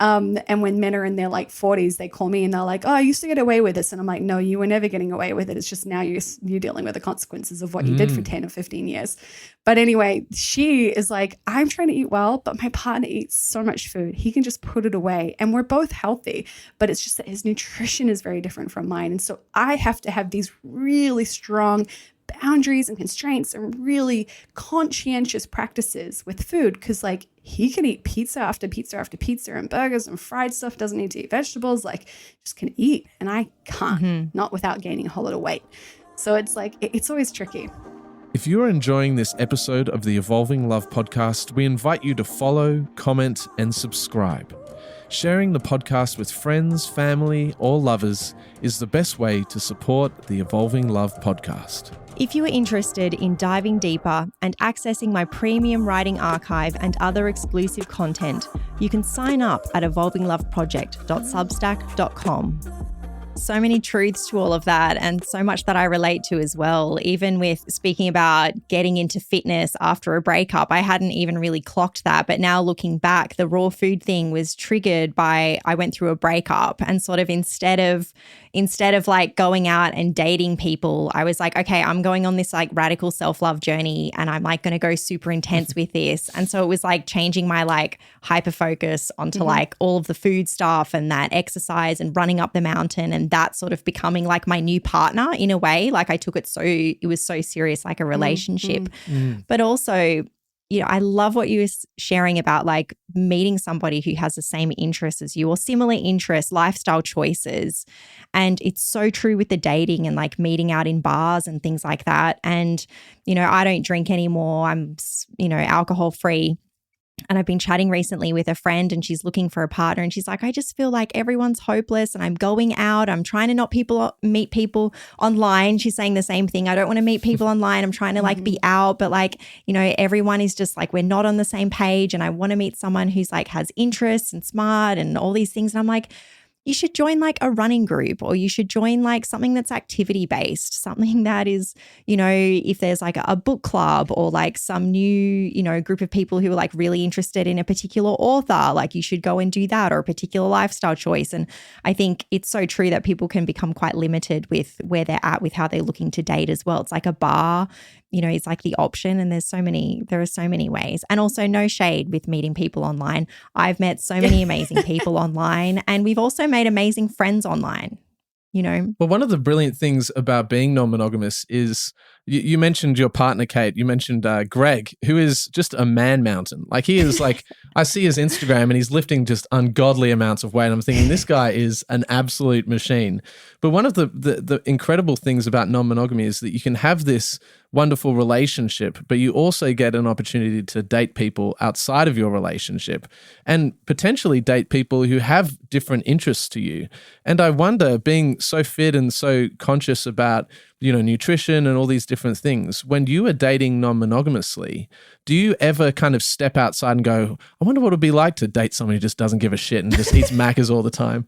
And when men are in their like 40s, they call me and they're like, oh, I used to get away with this. And I'm like, no, you were never getting away with it. It's just now you're dealing with the consequences of what you did for 10 or 15 years. But anyway, she is like, I'm trying to eat well, but my partner eats so much food. He can just put it away. And we're both healthy, but it's just that his nutrition is very different from mine. And so I have to have these really strong boundaries and constraints and really conscientious practices with food, because like he can eat pizza after pizza after pizza and burgers and fried stuff, doesn't need to eat vegetables, like just can eat. And I can't, not without gaining a whole lot of weight. So it's like, it's always tricky. If you're enjoying this episode of the Evolving Love podcast, we invite you to follow, comment, and subscribe. Sharing the podcast with friends, family, or lovers is the best way to support the Evolving Love podcast. If you are interested in diving deeper and accessing my premium writing archive and other exclusive content, you can sign up at evolvingloveproject.substack.com. so many truths to all of that, and so much that I relate to as well. Even with speaking about getting into fitness after a breakup, I hadn't even really clocked that. But now looking back, the raw food thing was triggered by I went through a breakup, and sort of instead of like going out and dating people, I was like, okay, I'm going on this like radical self-love journey, and I'm like going to go super intense with this. And so it was like changing my like hyper focus onto like all of the food stuff and that exercise and running up the mountain, and that sort of becoming like my new partner in a way. Like I took it it was so serious, like a relationship. But also, you know, I love what you were sharing about like meeting somebody who has the same interests as you or similar interests, lifestyle choices. And it's so true with the dating and like meeting out in bars and things like that. And, you know, I don't drink anymore. I'm, you know, alcohol free. And I've been chatting recently with a friend, and she's looking for a partner, and she's like, I just feel like everyone's hopeless, and I'm going out. I'm trying to not meet people online. She's saying the same thing. I don't want to meet people online. I'm trying to like be out, but like, you know, everyone is just like, we're not on the same page, and I want to meet someone who's like has interests and smart and all these things. And I'm like, you should join like a running group, or you should join like something that's activity based, something that is, you know, if there's like a book club or like some new, you know, group of people who are like really interested in a particular author, like you should go and do that, or a particular lifestyle choice. And I think it's so true that people can become quite limited with where they're at with how they're looking to date as well. It's like a bar, you know, it's like the option, and there are so many ways. And also no shade with meeting people online. I've met so many amazing people online, and we've also made amazing friends online, you know. Well, one of the brilliant things about being non-monogamous is you mentioned your partner, Kate. You mentioned Greg, who is just a man mountain. Like he is like, I see his Instagram and he's lifting just ungodly amounts of weight. I'm thinking this guy is an absolute machine. But one of the incredible things about non-monogamy is that you can have this wonderful relationship, but you also get an opportunity to date people outside of your relationship and potentially date people who have different interests to you. And I wonder, being so fit and so conscious about, you know, nutrition and all these different things, when you are dating non-monogamously, do you ever kind of step outside and go, I wonder what it'd be like to date someone who just doesn't give a shit and just eats Maccas all the time?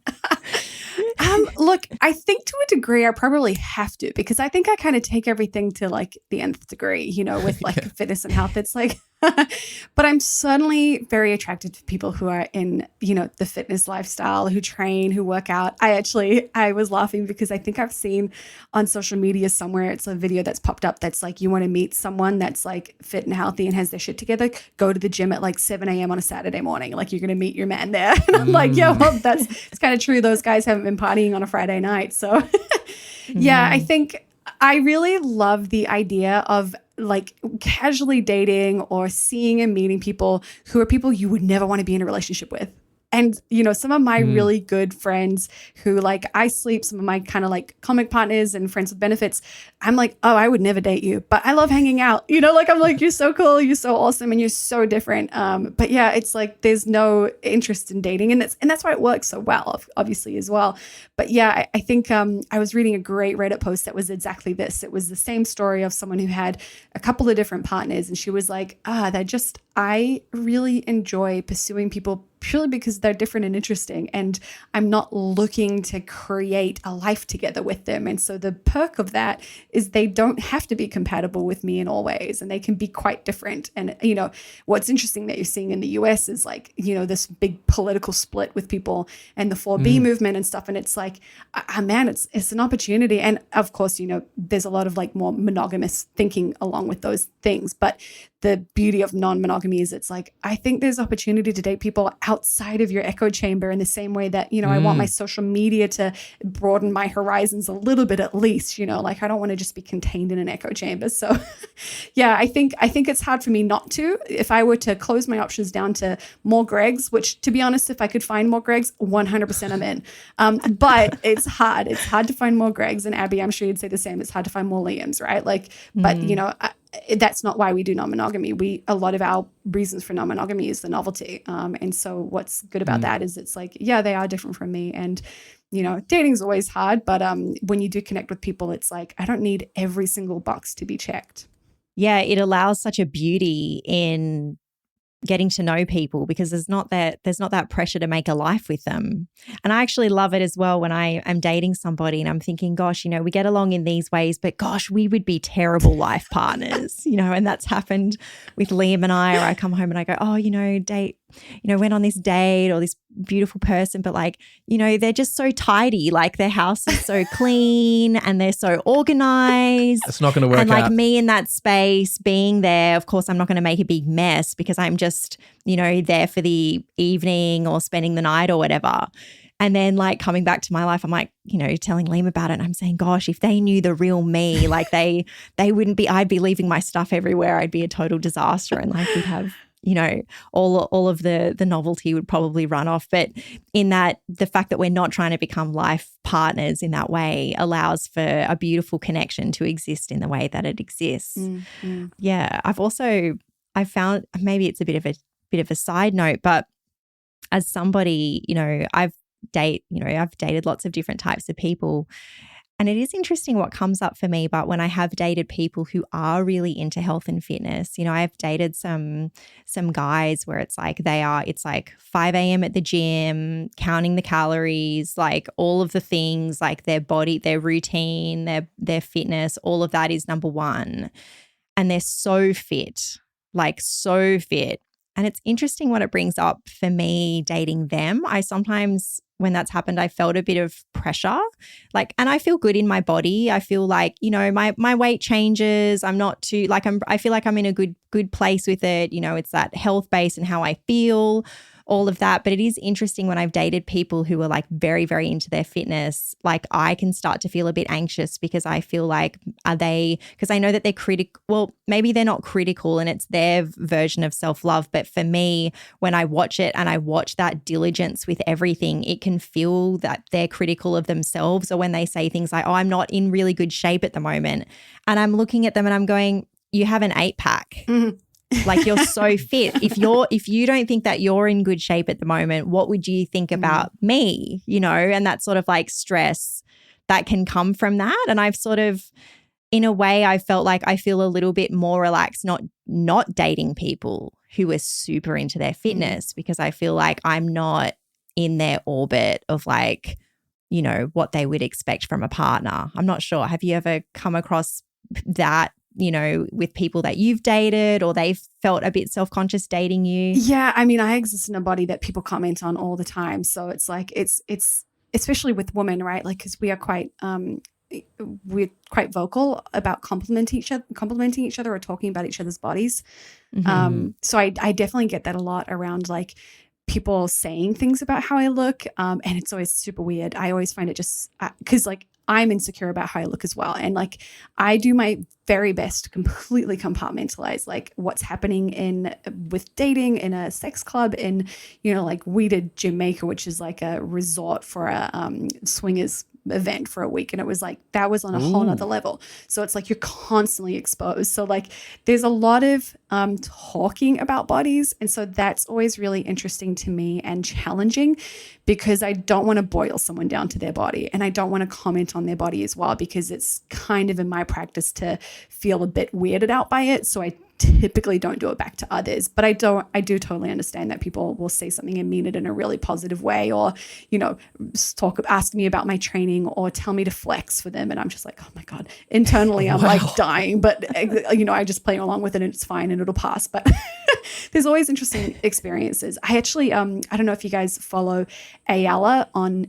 Look, I think to a degree I probably have to, because I think I kind of take everything to like the nth degree, you know, with like fitness and health. It's like, but I'm certainly very attracted to people who are in, you know, the fitness lifestyle, who train, who work out. I was laughing because I think I've seen on social media somewhere, it's a video that's popped up that's like, you want to meet someone that's like fit and healthy and has their shit together, go to the gym at like 7 a.m. on a Saturday morning. Like you're going to meet your man there. And I'm like, yeah, well, it's kind of true. Those guys haven't been partying on a Friday night. So yeah, I think I really love the idea of like casually dating or seeing and meeting people who are people you would never want to be in a relationship with. And, you know, some of my really good friends who like I sleep, some of my kind of like comic partners and friends with benefits, I'm like, oh, I would never date you, but I love hanging out. You know, like I'm like, you're so cool, you're so awesome, and you're so different. But yeah, it's like there's no interest in dating, and that's why it works so well, obviously as well. But yeah, I think I was reading a great Reddit post that was exactly this. It was the same story of someone who had a couple of different partners, and she was like, I really enjoy pursuing people purely because they're different and interesting, and I'm not looking to create a life together with them. And so the perk of that is they don't have to be compatible with me in all ways, and they can be quite different. And, you know, what's interesting that you're seeing in the US is like, you know, this big political split with people and the 4B movement and stuff. And it's like, man, it's an opportunity. And of course, you know, there's a lot of like more monogamous thinking along with those things. But the beauty of non-monogamy is it's like, I think there's opportunity to date people outside of your echo chamber in the same way that, you know, I want my social media to broaden my horizons a little bit at least, you know, like I don't want to just be contained in an echo chamber. So yeah, I think it's hard for me not to. If I were to close my options down to more Gregs, which to be honest, if I could find more Gregs, 100% I'm in. But it's hard. It's hard to find more Gregs. And Abby, I'm sure you'd say the same. It's hard to find more Liams, right? Like, but you know, that's not why we do non-monogamy. A lot of our reasons for non-monogamy is the novelty. And so what's good about that is it's like, yeah, they are different from me. And, you know, dating is always hard, but when you do connect with people, it's like, I don't need every single box to be checked. Yeah, it allows such a beauty in getting to know people, because there's not that pressure to make a life with them. And I actually love it as well when I am dating somebody and I'm thinking, gosh, we get along in these ways, but gosh, we would be terrible life partners, and that's happened with Liam and I. Or I come home and I go, oh, went on this date, or this beautiful person, but they're just so tidy. Like their house is so clean and they're so organized. It's not going to work out. And me in that space, being there, of course, I'm not going to make a big mess because I'm just, there for the evening or spending the night or whatever. And then coming back to my life, I'm telling Liam about it. And I'm saying, gosh, if they knew the real me, they wouldn't be, I'd be leaving my stuff everywhere. I'd be a total disaster. And we'd have, all of the novelty would probably run off. But in that, the fact that we're not trying to become life partners in that way allows for a beautiful connection to exist in the way that it exists. Mm-hmm. Yeah. I've found, maybe it's a bit of a side note, but as somebody, I've dated lots of different types of people. And it is interesting what comes up for me, but when I have dated people who are really into health and fitness, I've dated some guys where it's 5 a.m. at the gym, counting the calories, all of the things, their body, their routine, their fitness, all of that is number one. And they're so fit, so fit. And it's interesting what it brings up for me dating them. I sometimes, when that's happened, I felt a bit of pressure, and I feel good in my body. I feel my weight changes. I'm not too, I feel like I'm in a good place with it. It's that health base and how I feel, all of that. But it is interesting when I've dated people who are very, very into their fitness, I can start to feel a bit anxious because I feel because I know that they're critical. Well, maybe they're not critical and it's their version of self-love. But for me, when I watch it and I watch that diligence with everything, it can feel that they're critical of themselves, or when they say things like, oh, I'm not in really good shape at the moment. And I'm looking at them and I'm going, you have an 8-pack. Mm-hmm. You're so fit. If you don't think that you're in good shape at the moment, what would you think about me? And that sort of stress that can come from that. And I've sort of, in a way, I felt I feel a little bit more relaxed not dating people who are super into their fitness, because I feel I'm not in their orbit of what they would expect from a partner. I'm not sure. Have you ever come across that, with people that you've dated, or they've felt a bit self-conscious dating you? Yeah. I exist in a body that people comment on all the time. So it's it's especially with women, right? Because we are we're quite vocal about complimenting each other or talking about each other's bodies. Mm-hmm. So I definitely get that a lot around people saying things about how I look. And it's always super weird. I always find it just because I'm insecure about how I look as well. And I do my very best to completely compartmentalize what's happening with dating in a sex club in, we did Jamaica, which is a resort for a swingers event for a week. And it was that was on a whole nother level. So it's you're constantly exposed. So there's a lot of talking about bodies. And so that's always really interesting to me and challenging, because I don't want to boil someone down to their body, and I don't want to comment on their body as well, because it's kind of in my practice to feel a bit weirded out by it. So I typically don't do it back to others, but I do totally understand that people will say something and mean it in a really positive way, or, ask me about my training or tell me to flex for them. And I'm just oh my God, internally I'm dying, but I just play along with it and it's fine and it'll pass. But there's always interesting experiences. I actually, I don't know if you guys follow Ayala on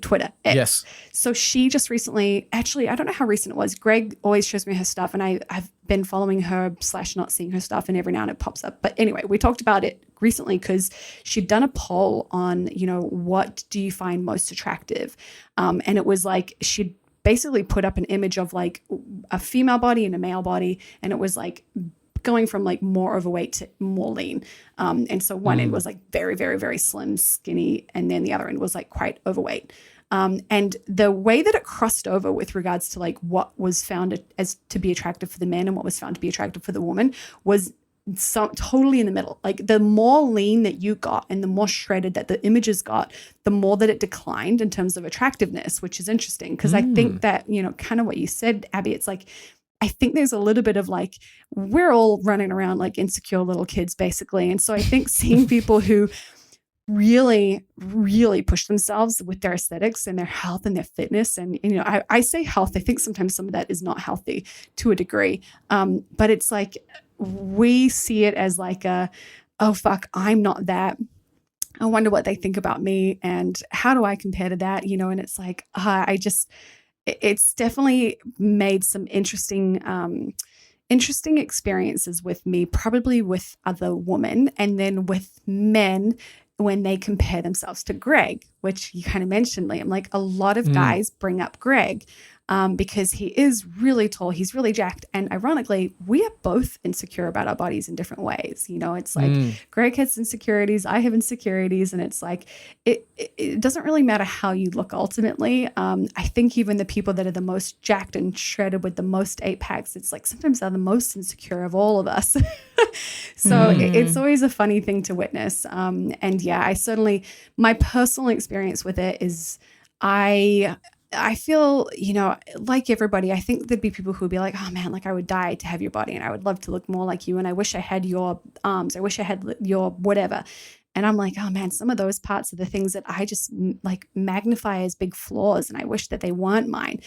Twitter. X. Yes. So she just recently, actually, I don't know how recent it was. Greg always shows me her stuff, and I've been following her / not seeing her stuff, and every now and it pops up. But anyway, we talked about it recently because she'd done a poll on, what do you find most attractive? And it was she'd basically put up an image of a female body and a male body, and it was going from more overweight to more lean. And so one end was very, very, very slim, skinny, and then the other end was quite overweight. And the way that it crossed over with regards to what was found as to be attractive for the men and what was found to be attractive for the woman was totally in the middle. The more lean that you got and the more shredded that the images got, the more that it declined in terms of attractiveness, which is interesting because I think that, kind of what you said, Abby, it's I think there's a little bit of like, we're all running around like insecure little kids basically. And so I think seeing people who really, really push themselves with their aesthetics and their health and their fitness. And, I say health, I think sometimes some of that is not healthy to a degree. But it's like, we see it as like oh, fuck, I'm not that. I wonder what they think about me and how do I compare to that? And it's like, it's definitely made some interesting experiences with me, probably with other women and then with men when they compare themselves to Greg, which you kind of mentioned, Liam. Like a lot of guys bring up Greg because he is really tall, he's really jacked. And ironically, we are both insecure about our bodies in different ways. It's like Greg has insecurities, I have insecurities. And it's like, it doesn't really matter how you look ultimately. I think even the people that are the most jacked and shredded with the most 8-packs, it's like sometimes they're the most insecure of all of us. So it's always a funny thing to witness. And yeah, I certainly, my personal experience with it is I feel, like everybody, I think there'd be people who would be like, oh man, like I would die to have your body and I would love to look more like you. And I wish I had your arms. I wish I had your whatever. And I'm like, oh man, some of those parts are the things that I just like magnify as big flaws, and I wish that they weren't mine.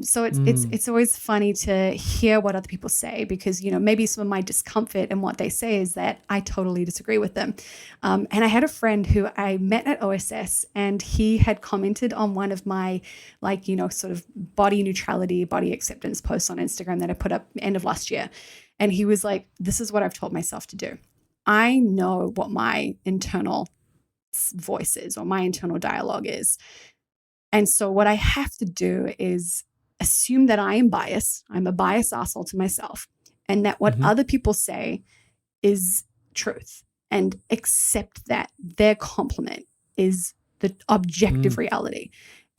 So it's always funny to hear what other people say because maybe some of my discomfort and what they say is that I totally disagree with them. And I had a friend who I met at OSS, and he had commented on one of my sort of body neutrality, body acceptance posts on Instagram that I put up end of last year, and he was like, "This is what I've told myself to do. I know what my internal voice is or my internal dialogue is. And so what I have to do is assume that I am biased. I'm a biased asshole to myself, and that what other people say is truth, and accept that their compliment is the objective reality.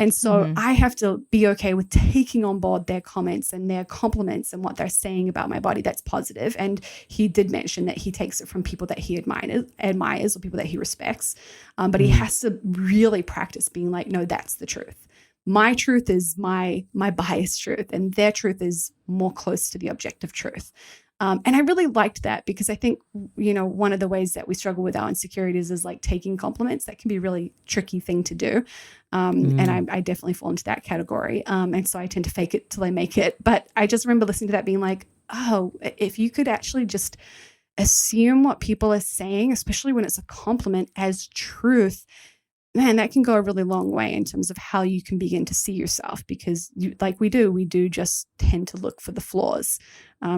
And so I have to be okay with taking on board their comments and their compliments and what they're saying about my body that's positive. And he did mention that he takes it from people that he admires or people that he respects. But he has to really practice being like, no, that's the truth. My truth is my biased truth, and their truth is more close to the objective truth. And I really liked that because I think, one of the ways that we struggle with our insecurities is like taking compliments. That can be a really tricky thing to do. And I definitely fall into that category. And so I tend to fake it till I make it. But I just remember listening to that being like, oh, if you could actually just assume what people are saying, especially when it's a compliment, as truth, man, that can go a really long way in terms of how you can begin to see yourself, because we do just tend to look for the flaws.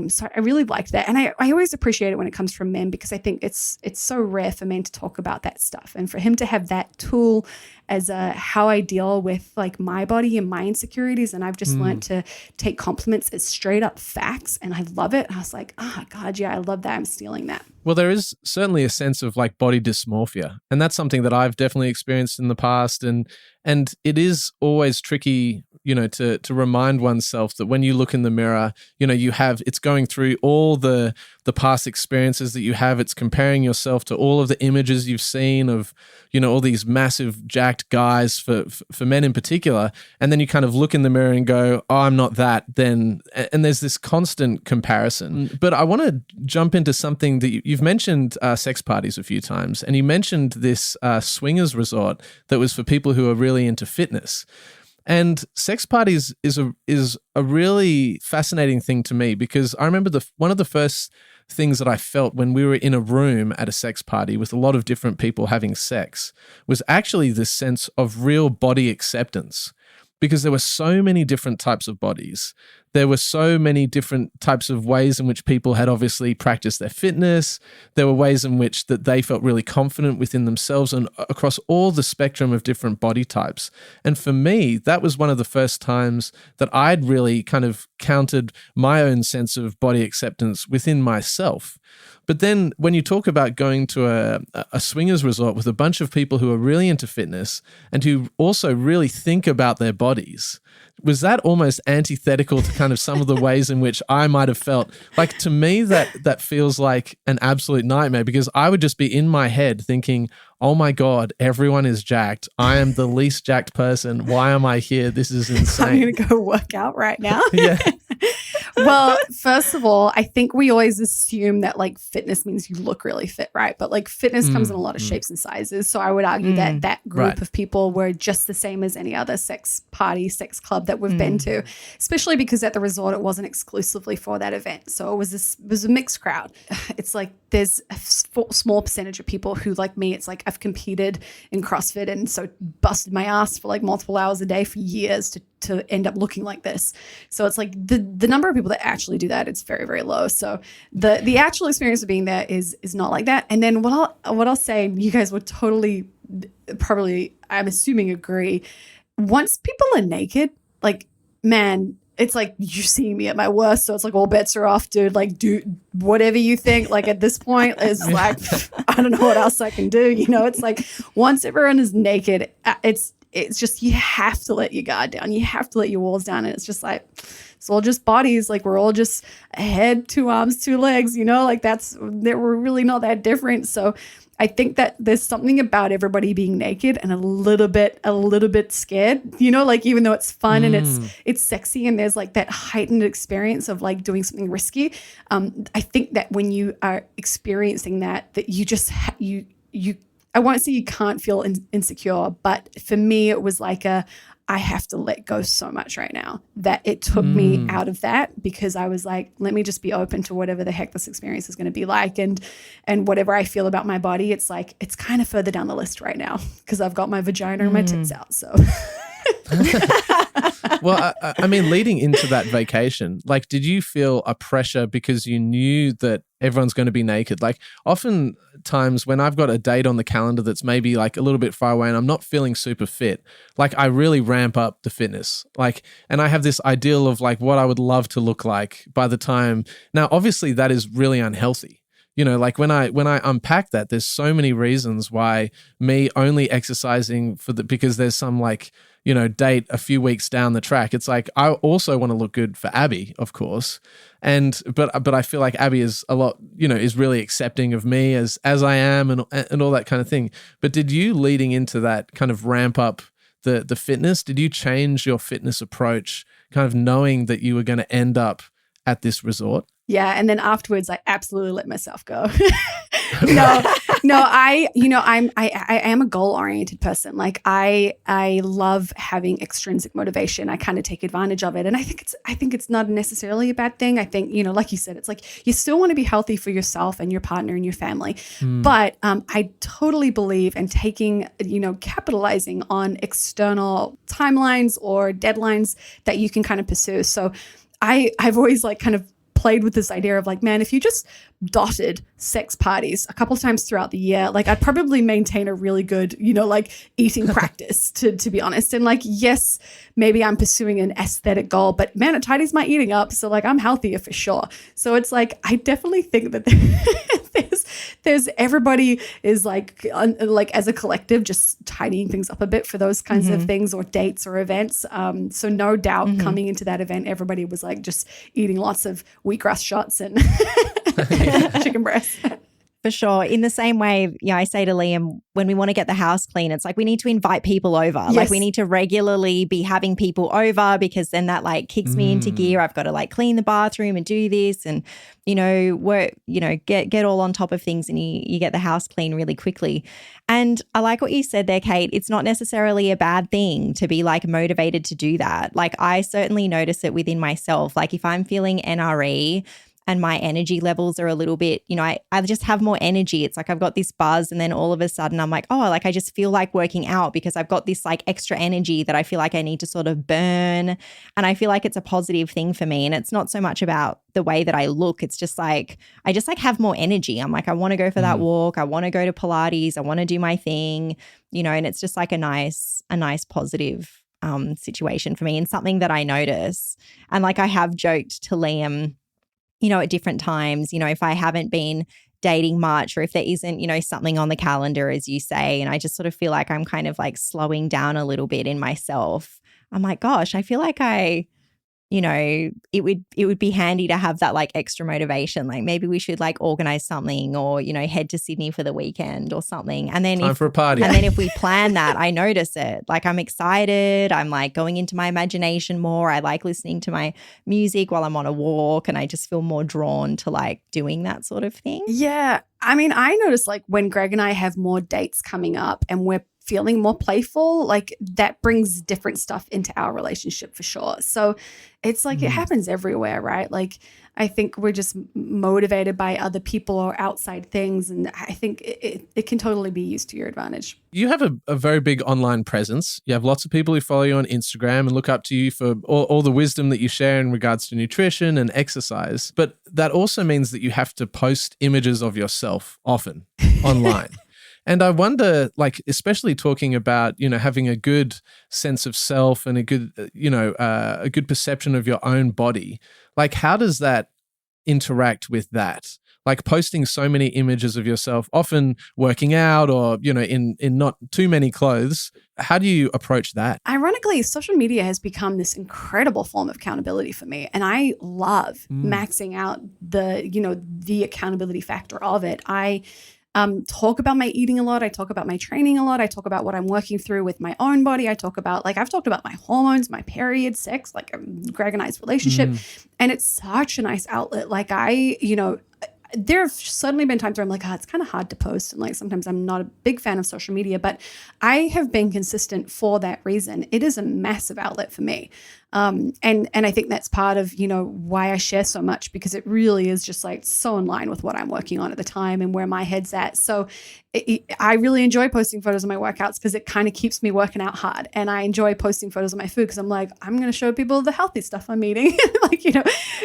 So I really liked that. And I always appreciate it when it comes from men, because I think it's so rare for men to talk about that stuff. And for him to have that tool as how I deal with like my body and my insecurities. And I've just learned to take compliments as straight up facts. And I love it. And I was like, oh God, yeah, I love that. I'm stealing that. Well, there is certainly a sense of like body dysmorphia. And that's something that I've definitely experienced in the past. And it is always tricky, to remind oneself that when you look in the mirror, it's going through all the past experiences that you have. It's comparing yourself to all of the images you've seen of, all these massive jacked guys for men in particular. And then you kind of look in the mirror and go, oh, I'm not that then. And there's this constant comparison. But I want to jump into something that you've mentioned, sex parties a few times. And you mentioned this swingers resort that was for people who are really into fitness. And sex parties is a really fascinating thing to me, because I remember one of the first things that I felt when we were in a room at a sex party with a lot of different people having sex was actually this sense of real body acceptance, because there were so many different types of bodies. There were so many different types of ways in which people had obviously practiced their fitness. There were ways in which that they felt really confident within themselves and across all the spectrum of different body types. And for me, that was one of the first times that I'd really kind of counted my own sense of body acceptance within myself. But then when you talk about going to a swingers resort with a bunch of people who are really into fitness and who also really think about their bodies, was that almost antithetical to kind of some of the ways in which I might have felt? Like, to me, that feels like an absolute nightmare, because I would just be in my head thinking, oh my God, everyone is jacked. I am the least jacked person. Why am I here? This is insane. I'm going to go work out right now. Yeah. Well, first of all, I think we always assume that like fitness means you look really fit, right? But like fitness comes in a lot of shapes and sizes. So I would argue that that group of people were just the same as any other sex party, sex club that we've been to, especially because at the resort it wasn't exclusively for that event. So it was a mixed crowd. It's like there's a small percentage of people who, like me, it's like I've competed in CrossFit and so busted my ass for like multiple hours a day for years to end up looking like this. So it's like the number of people that actually do that, it's very, very low. So the actual experience of being there is not like that. And then what I'll say, you guys would totally probably, I'm assuming, agree. Once people are naked, like, man, it's like you see me at my worst. So it's like all bets are off, dude. Like, do whatever you think. Like at this point, it's like, I don't know what else I can do. You know, it's like once everyone is naked, it's just you have to let your guard down. You have to let your walls down. And it's just like, it's all just bodies. Like we're all just a head, 2 arms, 2 legs, you know, like we're really not that different. So I think that there's something about everybody being naked and a little bit scared, you know, like even though it's fun and it's sexy and there's like that heightened experience of like doing something risky. I think that when you are experiencing that you just, you I won't say you can't feel insecure, but for me, it was like I have to let go so much right now that it took me out of that because I was like, let me just be open to whatever the heck this experience is going to be like. And whatever I feel about my body, it's like, it's kind of further down the list right now because I've got my vagina and my tits out. So. Well, I mean, leading into that vacation, like, did you feel a pressure because you knew that everyone's going to be naked? Like, oftentimes when I've got a date on the calendar that's maybe like a little bit far away and I'm not feeling super fit, like I really ramp up the fitness. Like, and I have this ideal of like what I would love to look like by the time. Now, obviously, that is really unhealthy. You know, like when I unpack that, there's so many reasons why me only exercising because there's some like, you know, date a few weeks down the track. It's like, I also want to look good for Abby, of course. But I feel like Abby is a lot, you know, is really accepting of me as I am and all that kind of thing. But did you, leading into that, kind of ramp up the fitness? Did you change your fitness approach, kind of knowing that you were going to end up at this resort? Yeah. And then afterwards, I absolutely let myself go. No, I am a goal-oriented person. Like I love having extrinsic motivation. I kind of take advantage of it. And I think it's not necessarily a bad thing. I think, you know, like you said, it's like you still want to be healthy for yourself and your partner and your family. But I totally believe in taking, you know, capitalizing on external timelines or deadlines that you can kind of pursue. So I've always like kind of played with this idea of like, man, if you just dotted sex parties a couple of times throughout the year, like I'd probably maintain a really good, you know, like eating practice to be honest. And like, yes, maybe I'm pursuing an aesthetic goal, but man, it tidies my eating up. So like I'm healthier for sure. So it's like, I definitely think that there's everybody is like as a collective, just tidying things up a bit for those kinds of things or dates or events. So no doubt coming into that event, everybody was like just eating lots of wheatgrass shots and chicken breast. For sure. In the same way, yeah, I say to Liam, when we want to get the house clean, it's like we need to invite people over. Yes. Like we need to regularly be having people over because then that like kicks me into gear. I've got to like clean the bathroom and do this and, you know, work, you know, get all on top of things and you get the house clean really quickly. And I like what you said there, Kate. It's not necessarily a bad thing to be like motivated to do that. Like I certainly notice it within myself. Like if I'm feeling NRE, and my energy levels are a little bit, you know, I just have more energy. It's like I've got this buzz and then all of a sudden I'm like, oh, like I just feel like working out because I've got this like extra energy that I feel like I need to sort of burn. And I feel like it's a positive thing for me. And it's not so much about the way that I look. It's just like, I just like have more energy. I'm like, I want to go for that walk. I want to go to Pilates. I want to do my thing, you know, and it's just like a nice positive situation for me and something that I notice. And like I have joked to Liam, you know, at different times, you know, if I haven't been dating much or if there isn't, you know, something on the calendar, as you say, and I just sort of feel like I'm kind of like slowing down a little bit in myself, I'm like, gosh, I feel like I you know, it would be handy to have that like extra motivation. Like maybe we should like organize something or, you know, head to Sydney for the weekend or something. And then Time for a party. And then if we plan that, I notice it. Like I'm excited. I'm like going into my imagination more. I like listening to my music while I'm on a walk, and I just feel more drawn to like doing that sort of thing. Yeah. I mean, I notice like when Greg and I have more dates coming up and we're feeling more playful, like that brings different stuff into our relationship for sure. So it's like it happens everywhere, right? Like I think we're just motivated by other people or outside things. And I think it can totally be used to your advantage. You have a very big online presence. You have lots of people who follow you on Instagram and look up to you for all the wisdom that you share in regards to nutrition and exercise. But that also means that you have to post images of yourself often online. And I wonder, like, especially talking about, you know, having a good sense of self and a good, a good perception of your own body. Like, how does that interact with that? Like posting so many images of yourself, often working out or, you know, in not too many clothes. How do you approach that? Ironically, social media has become this incredible form of accountability for me. And I love maxing out the accountability factor of it. I talk about my eating a lot. I talk about my training a lot. I talk about what I'm working through with my own body. I talk about, like, I've talked about my hormones, my period, sex, like Greg and I's relationship. And it's such a nice outlet. Like there have suddenly been times where I'm like, it's kind of hard to post. And like, sometimes I'm not a big fan of social media, but I have been consistent for that reason. It is a massive outlet for me. And I think that's part of, you know, why I share so much, because it really is just like so in line with what I'm working on at the time and where my head's at. So I really enjoy posting photos of my workouts because it kind of keeps me working out hard. And I enjoy posting photos of my food because I'm like, I'm going to show people the healthy stuff I'm eating. Like, you know,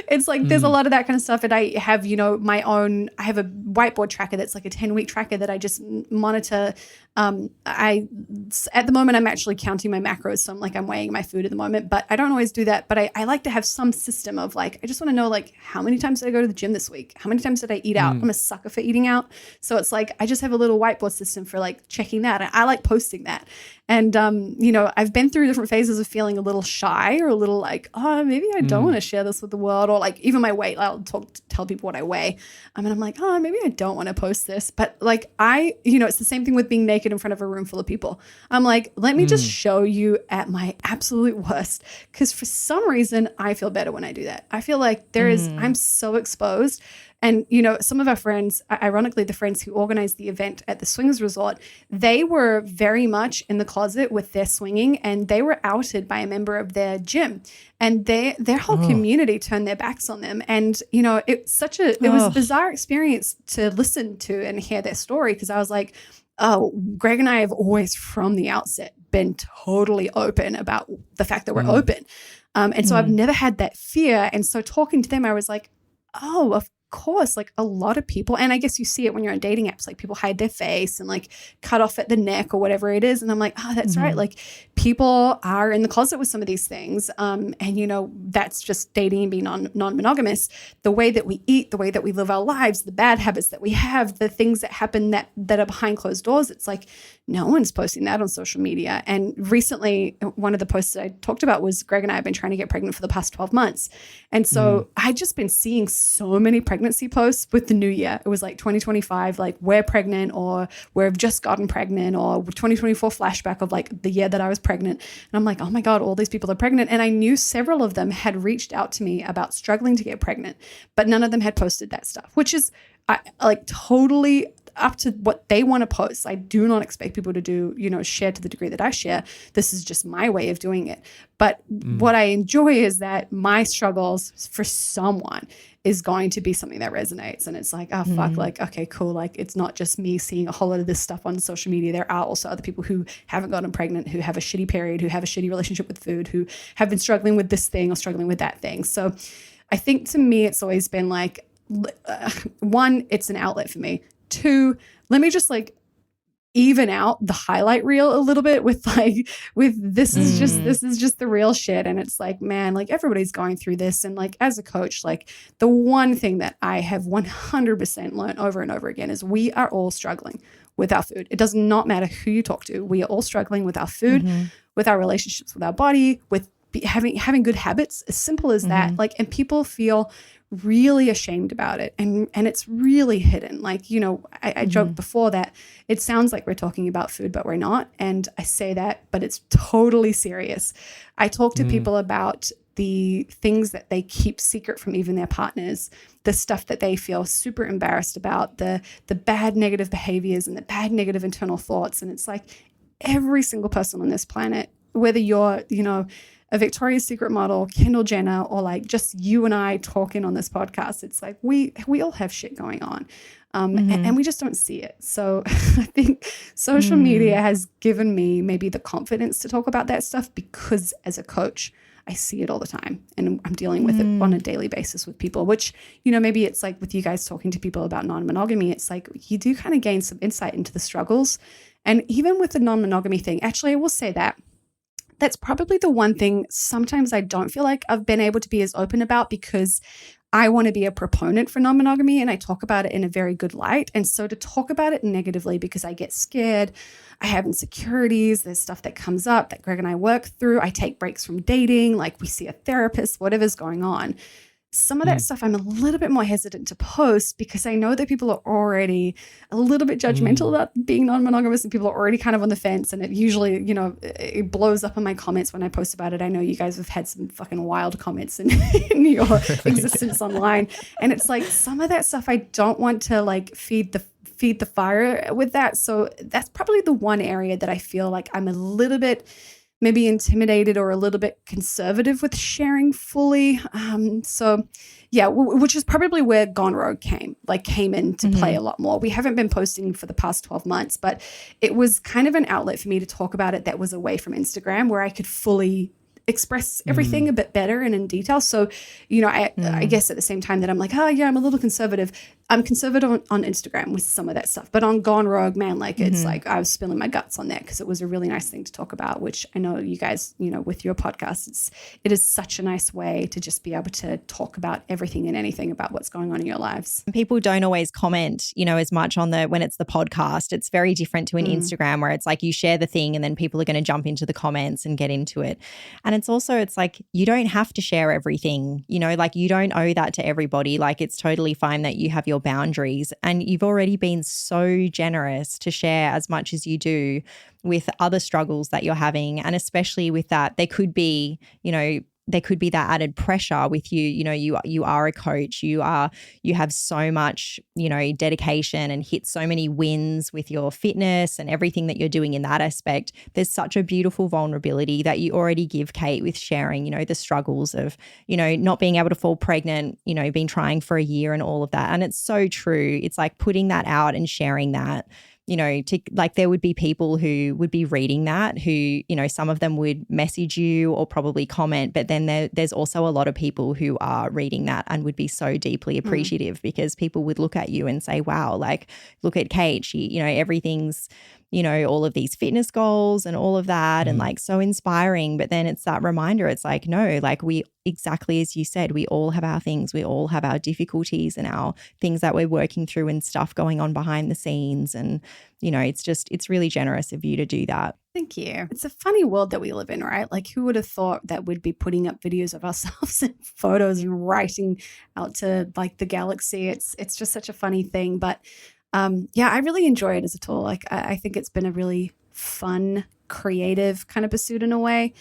it's like, there's a lot of that kind of stuff. And I have, you know, I have a whiteboard tracker that's like a 10-week tracker that I just monitor. At the moment, I'm actually counting my macros. So I'm weighing my food at the moment, but I don't always do that. But I like to have some system of like, I just want to know, like, how many times did I go to the gym this week? How many times did I eat out? I'm a sucker for eating out. So it's like, I just have a little whiteboard system for like checking that. And I like posting that. And, you know, I've been through different phases of feeling a little shy or a little like, maybe I don't want to share this with the world, or like even my weight. I'll tell people what I weigh. And I'm like, maybe I don't want to post this. But like it's the same thing with being naked in front of a room full of people. I'm like, let me just show you at my absolute worst. Because for some reason, I feel better when I do that. I feel like I'm so exposed. And, you know, some of our friends, ironically, the friends who organized the event at the Swingers Resort, they were very much in the closet with their swinging, and they were outed by a member of their gym. And their whole community turned their backs on them. And, you know, it was a bizarre experience to listen to and hear their story, because I was like, Greg and I have always from the outset been totally open about the fact that we're open. And so I've never had that fear. And so talking to them, I was like, of course, like a lot of people, and I guess you see it when you're on dating apps, like people hide their face and like cut off at the neck or whatever it is. And I'm like, that's right. Like people are in the closet with some of these things. And you know, that's just dating and being non-monogamous. The way that we eat, the way that we live our lives, the bad habits that we have, the things that happen that are behind closed doors. It's like, no one's posting that on social media. And recently, one of the posts I talked about was Greg and I have been trying to get pregnant for the past 12 months. And so I just been seeing so many pregnancy posts with the new year. It was like 2025, like we're pregnant, or we've just gotten pregnant, or 2024 flashback of like the year that I was pregnant. And I'm like, oh my God, all these people are pregnant. And I knew several of them had reached out to me about struggling to get pregnant, but none of them had posted that stuff, which is like totally up to what they want to post. I do not expect people to do, you know, share to the degree that I share. This is just my way of doing it. But what I enjoy is that my struggles for someone is going to be something that resonates. And it's like, fuck, like, okay, cool. Like, it's not just me seeing a whole lot of this stuff on social media. There are also other people who haven't gotten pregnant, who have a shitty period, who have a shitty relationship with food, who have been struggling with this thing or struggling with that thing. So I think to me, it's always been like, one, it's an outlet for me. Two, let me just like even out the highlight reel a little bit with this is just the real shit. And it's like, man, like everybody's going through this. And like as a coach, like the one thing that I have 100% learned over and over again is we are all struggling with our food. It does not matter who you talk to. We are all struggling with our food, with our relationships with our body, with having good habits, as simple as that. Like, and people feel really ashamed about it, and it's really hidden. Like, you know, I joked before that it sounds like we're talking about food, but we're not. And I say that, but it's totally serious. I talk to people about the things that they keep secret from even their partners, the stuff that they feel super embarrassed about, the bad negative behaviors and the bad negative internal thoughts. And it's like every single person on this planet, whether you're, you know, a Victoria's Secret model, Kendall Jenner, or like just you and I talking on this podcast, it's like we all have shit going on. And we just don't see it. So I think social media has given me maybe the confidence to talk about that stuff, because as a coach, I see it all the time, and I'm dealing with it on a daily basis with people, which, you know, maybe it's like with you guys talking to people about non-monogamy, it's like you do kind of gain some insight into the struggles. And even with the non-monogamy thing, actually, I will say that that's probably the one thing sometimes I don't feel like I've been able to be as open about, because I want to be a proponent for non-monogamy and I talk about it in a very good light. And so to talk about it negatively because I get scared, I have insecurities, there's stuff that comes up that Greg and I work through. I take breaks from dating, like we see a therapist, whatever's going on. Some of that stuff I'm a little bit more hesitant to post, because I know that people are already a little bit judgmental about being non-monogamous, and people are already kind of on the fence. And it usually, you know, it blows up in my comments when I post about it. I know you guys have had some fucking wild comments in your existence online. And it's like some of that stuff I don't want to like feed the fire with that. So that's probably the one area that I feel like I'm a little bit maybe intimidated or a little bit conservative with sharing fully. So yeah, which is probably where Gone Rogue came into play a lot more. We haven't been posting for the past 12 months, but it was kind of an outlet for me to talk about it that was away from Instagram, where I could fully express everything a bit better and in detail. So, you know, I guess at the same time that I'm like, oh yeah, I'm a little conservative. I'm conservative on Instagram with some of that stuff, but on Gone Rogue, man, like it's like I was spilling my guts on that because it was a really nice thing to talk about, which I know you guys, you know, with your podcast, it is such a nice way to just be able to talk about everything and anything about what's going on in your lives. People don't always comment, you know, as much on when it's the podcast. It's very different to an Instagram where it's like you share the thing and then people are going to jump into the comments and get into it. And it's like you don't have to share everything, you know, like you don't owe that to everybody. Like it's totally fine that you have your boundaries, and you've already been so generous to share as much as you do with other struggles that you're having. And especially with that, there could be that added pressure with you. You know, you are a coach, you have so much, you know, dedication and hit so many wins with your fitness and everything that you're doing in that aspect. There's such a beautiful vulnerability that you already give Kate with sharing, you know, the struggles of, you know, not being able to fall pregnant, you know, been trying for a year and all of that. And it's so true. It's like putting that out and sharing that. You know, there would be people who would be reading that who, you know, some of them would message you or probably comment, but then there's also a lot of people who are reading that and would be so deeply appreciative because people would look at you and say, wow, like, look at Kate, she, you know, everything's, you know, all of these fitness goals and all of that and like so inspiring. But then it's that reminder, it's like, no, like we, exactly as you said, we all have our things, we all have our difficulties and our things that we're working through and stuff going on behind the scenes. And, you know, it's really generous of you to do that. Thank you. It's a funny world that we live in, right? Like who would have thought that we'd be putting up videos of ourselves and photos and writing out to like the galaxy? It's just such a funny thing. But yeah, I really enjoy it as a tool. Like I think it's been a really fun, creative kind of pursuit in a way.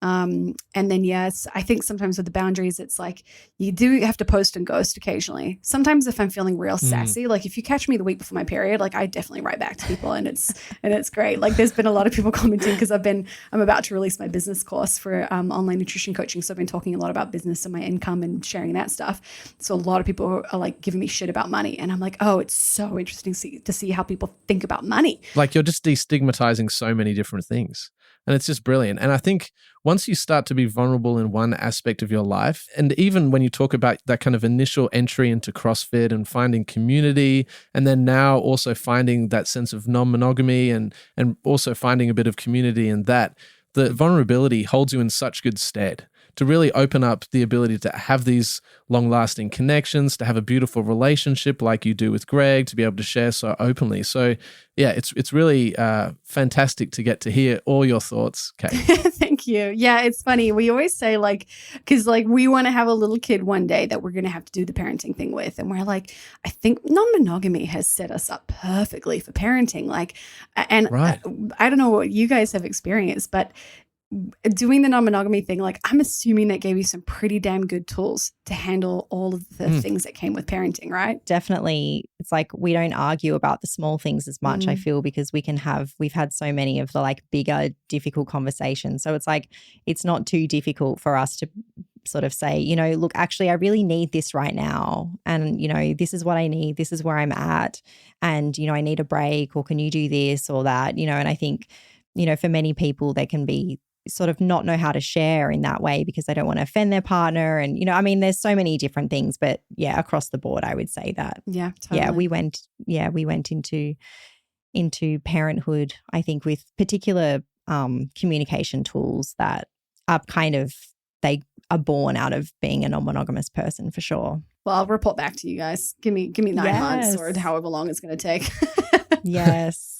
And then, yes, I think sometimes with the boundaries, it's like you do have to post and ghost occasionally. Sometimes if I'm feeling real sassy, like if you catch me the week before my period, like I definitely write back to people and it's great. Like there's been a lot of people commenting because I'm about to release my business course for online nutrition coaching. So I've been talking a lot about business and my income and sharing that stuff. So a lot of people are like giving me shit about money. And I'm like, oh, it's so interesting to see how people think about money. Like you're just destigmatizing so many different things. And it's just brilliant. And I think once you start to be vulnerable in one aspect of your life, and even when you talk about that kind of initial entry into CrossFit and finding community, and then now also finding that sense of non-monogamy and also finding a bit of community in that, the vulnerability holds you in such good stead to really open up the ability to have these long-lasting connections, to have a beautiful relationship like you do with Greg, to be able to share so openly. So yeah, it's really fantastic to get to hear all your thoughts, Kate. Thank you. Yeah, it's funny. We always say because we want to have a little kid one day that we're going to have to do the parenting thing with. And we're like, I think non-monogamy has set us up perfectly for parenting. Right. I don't know what you guys have experienced, but doing the non-monogamy thing, I'm assuming that gave you some pretty damn good tools to handle all of the things that came with parenting, right? Definitely. It's like we don't argue about the small things as much, I feel, because we've had so many of the bigger, difficult conversations. So it's it's not too difficult for us to sort of say, look, actually, I really need this right now. And, this is what I need. This is where I'm at. And, I need a break, or can you do this or that? And I think, for many people, they can be sort of not know how to share in that way because they don't want to offend their partner. And, there's so many different things, but yeah, across the board, I would say that. Yeah, totally. We went into parenthood, I think, with particular communication tools that are they are born out of being a non-monogamous person for sure. Well, I'll report back to you guys. Give me 9 months or however long it's going to take. Yes.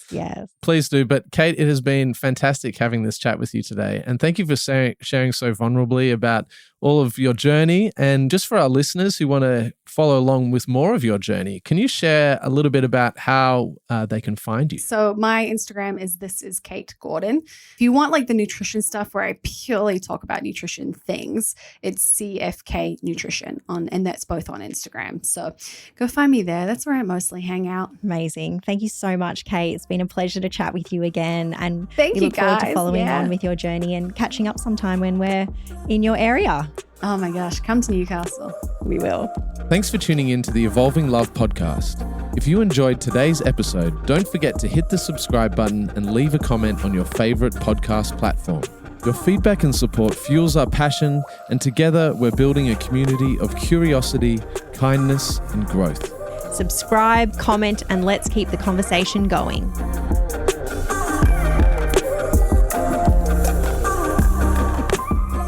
Please do. But Kate, it has been fantastic having this chat with you today. And thank you for sharing so vulnerably about all of your journey. And just for our listeners who want to follow along with more of your journey, can you share a little bit about how they can find you? So my Instagram is This Is Kate Gordon. If you want the nutrition stuff where I purely talk about nutrition things, it's CFK Nutrition and that's both on Instagram. So go find me there. That's where I mostly hang out. Amazing. Thank you so much, Kate. It's been a pleasure to chat with you again. And Thank we you look forward guys. to following on with your journey and catching up sometime when we're in your area. Oh my gosh, come to Newcastle. We will. Thanks for tuning in to the Evolving Love podcast. If you enjoyed today's episode, don't forget to hit the subscribe button and leave a comment on your favorite podcast platform. Your feedback and support fuels our passion, and together we're building a community of curiosity, kindness, and growth. Subscribe, comment, and let's keep the conversation going.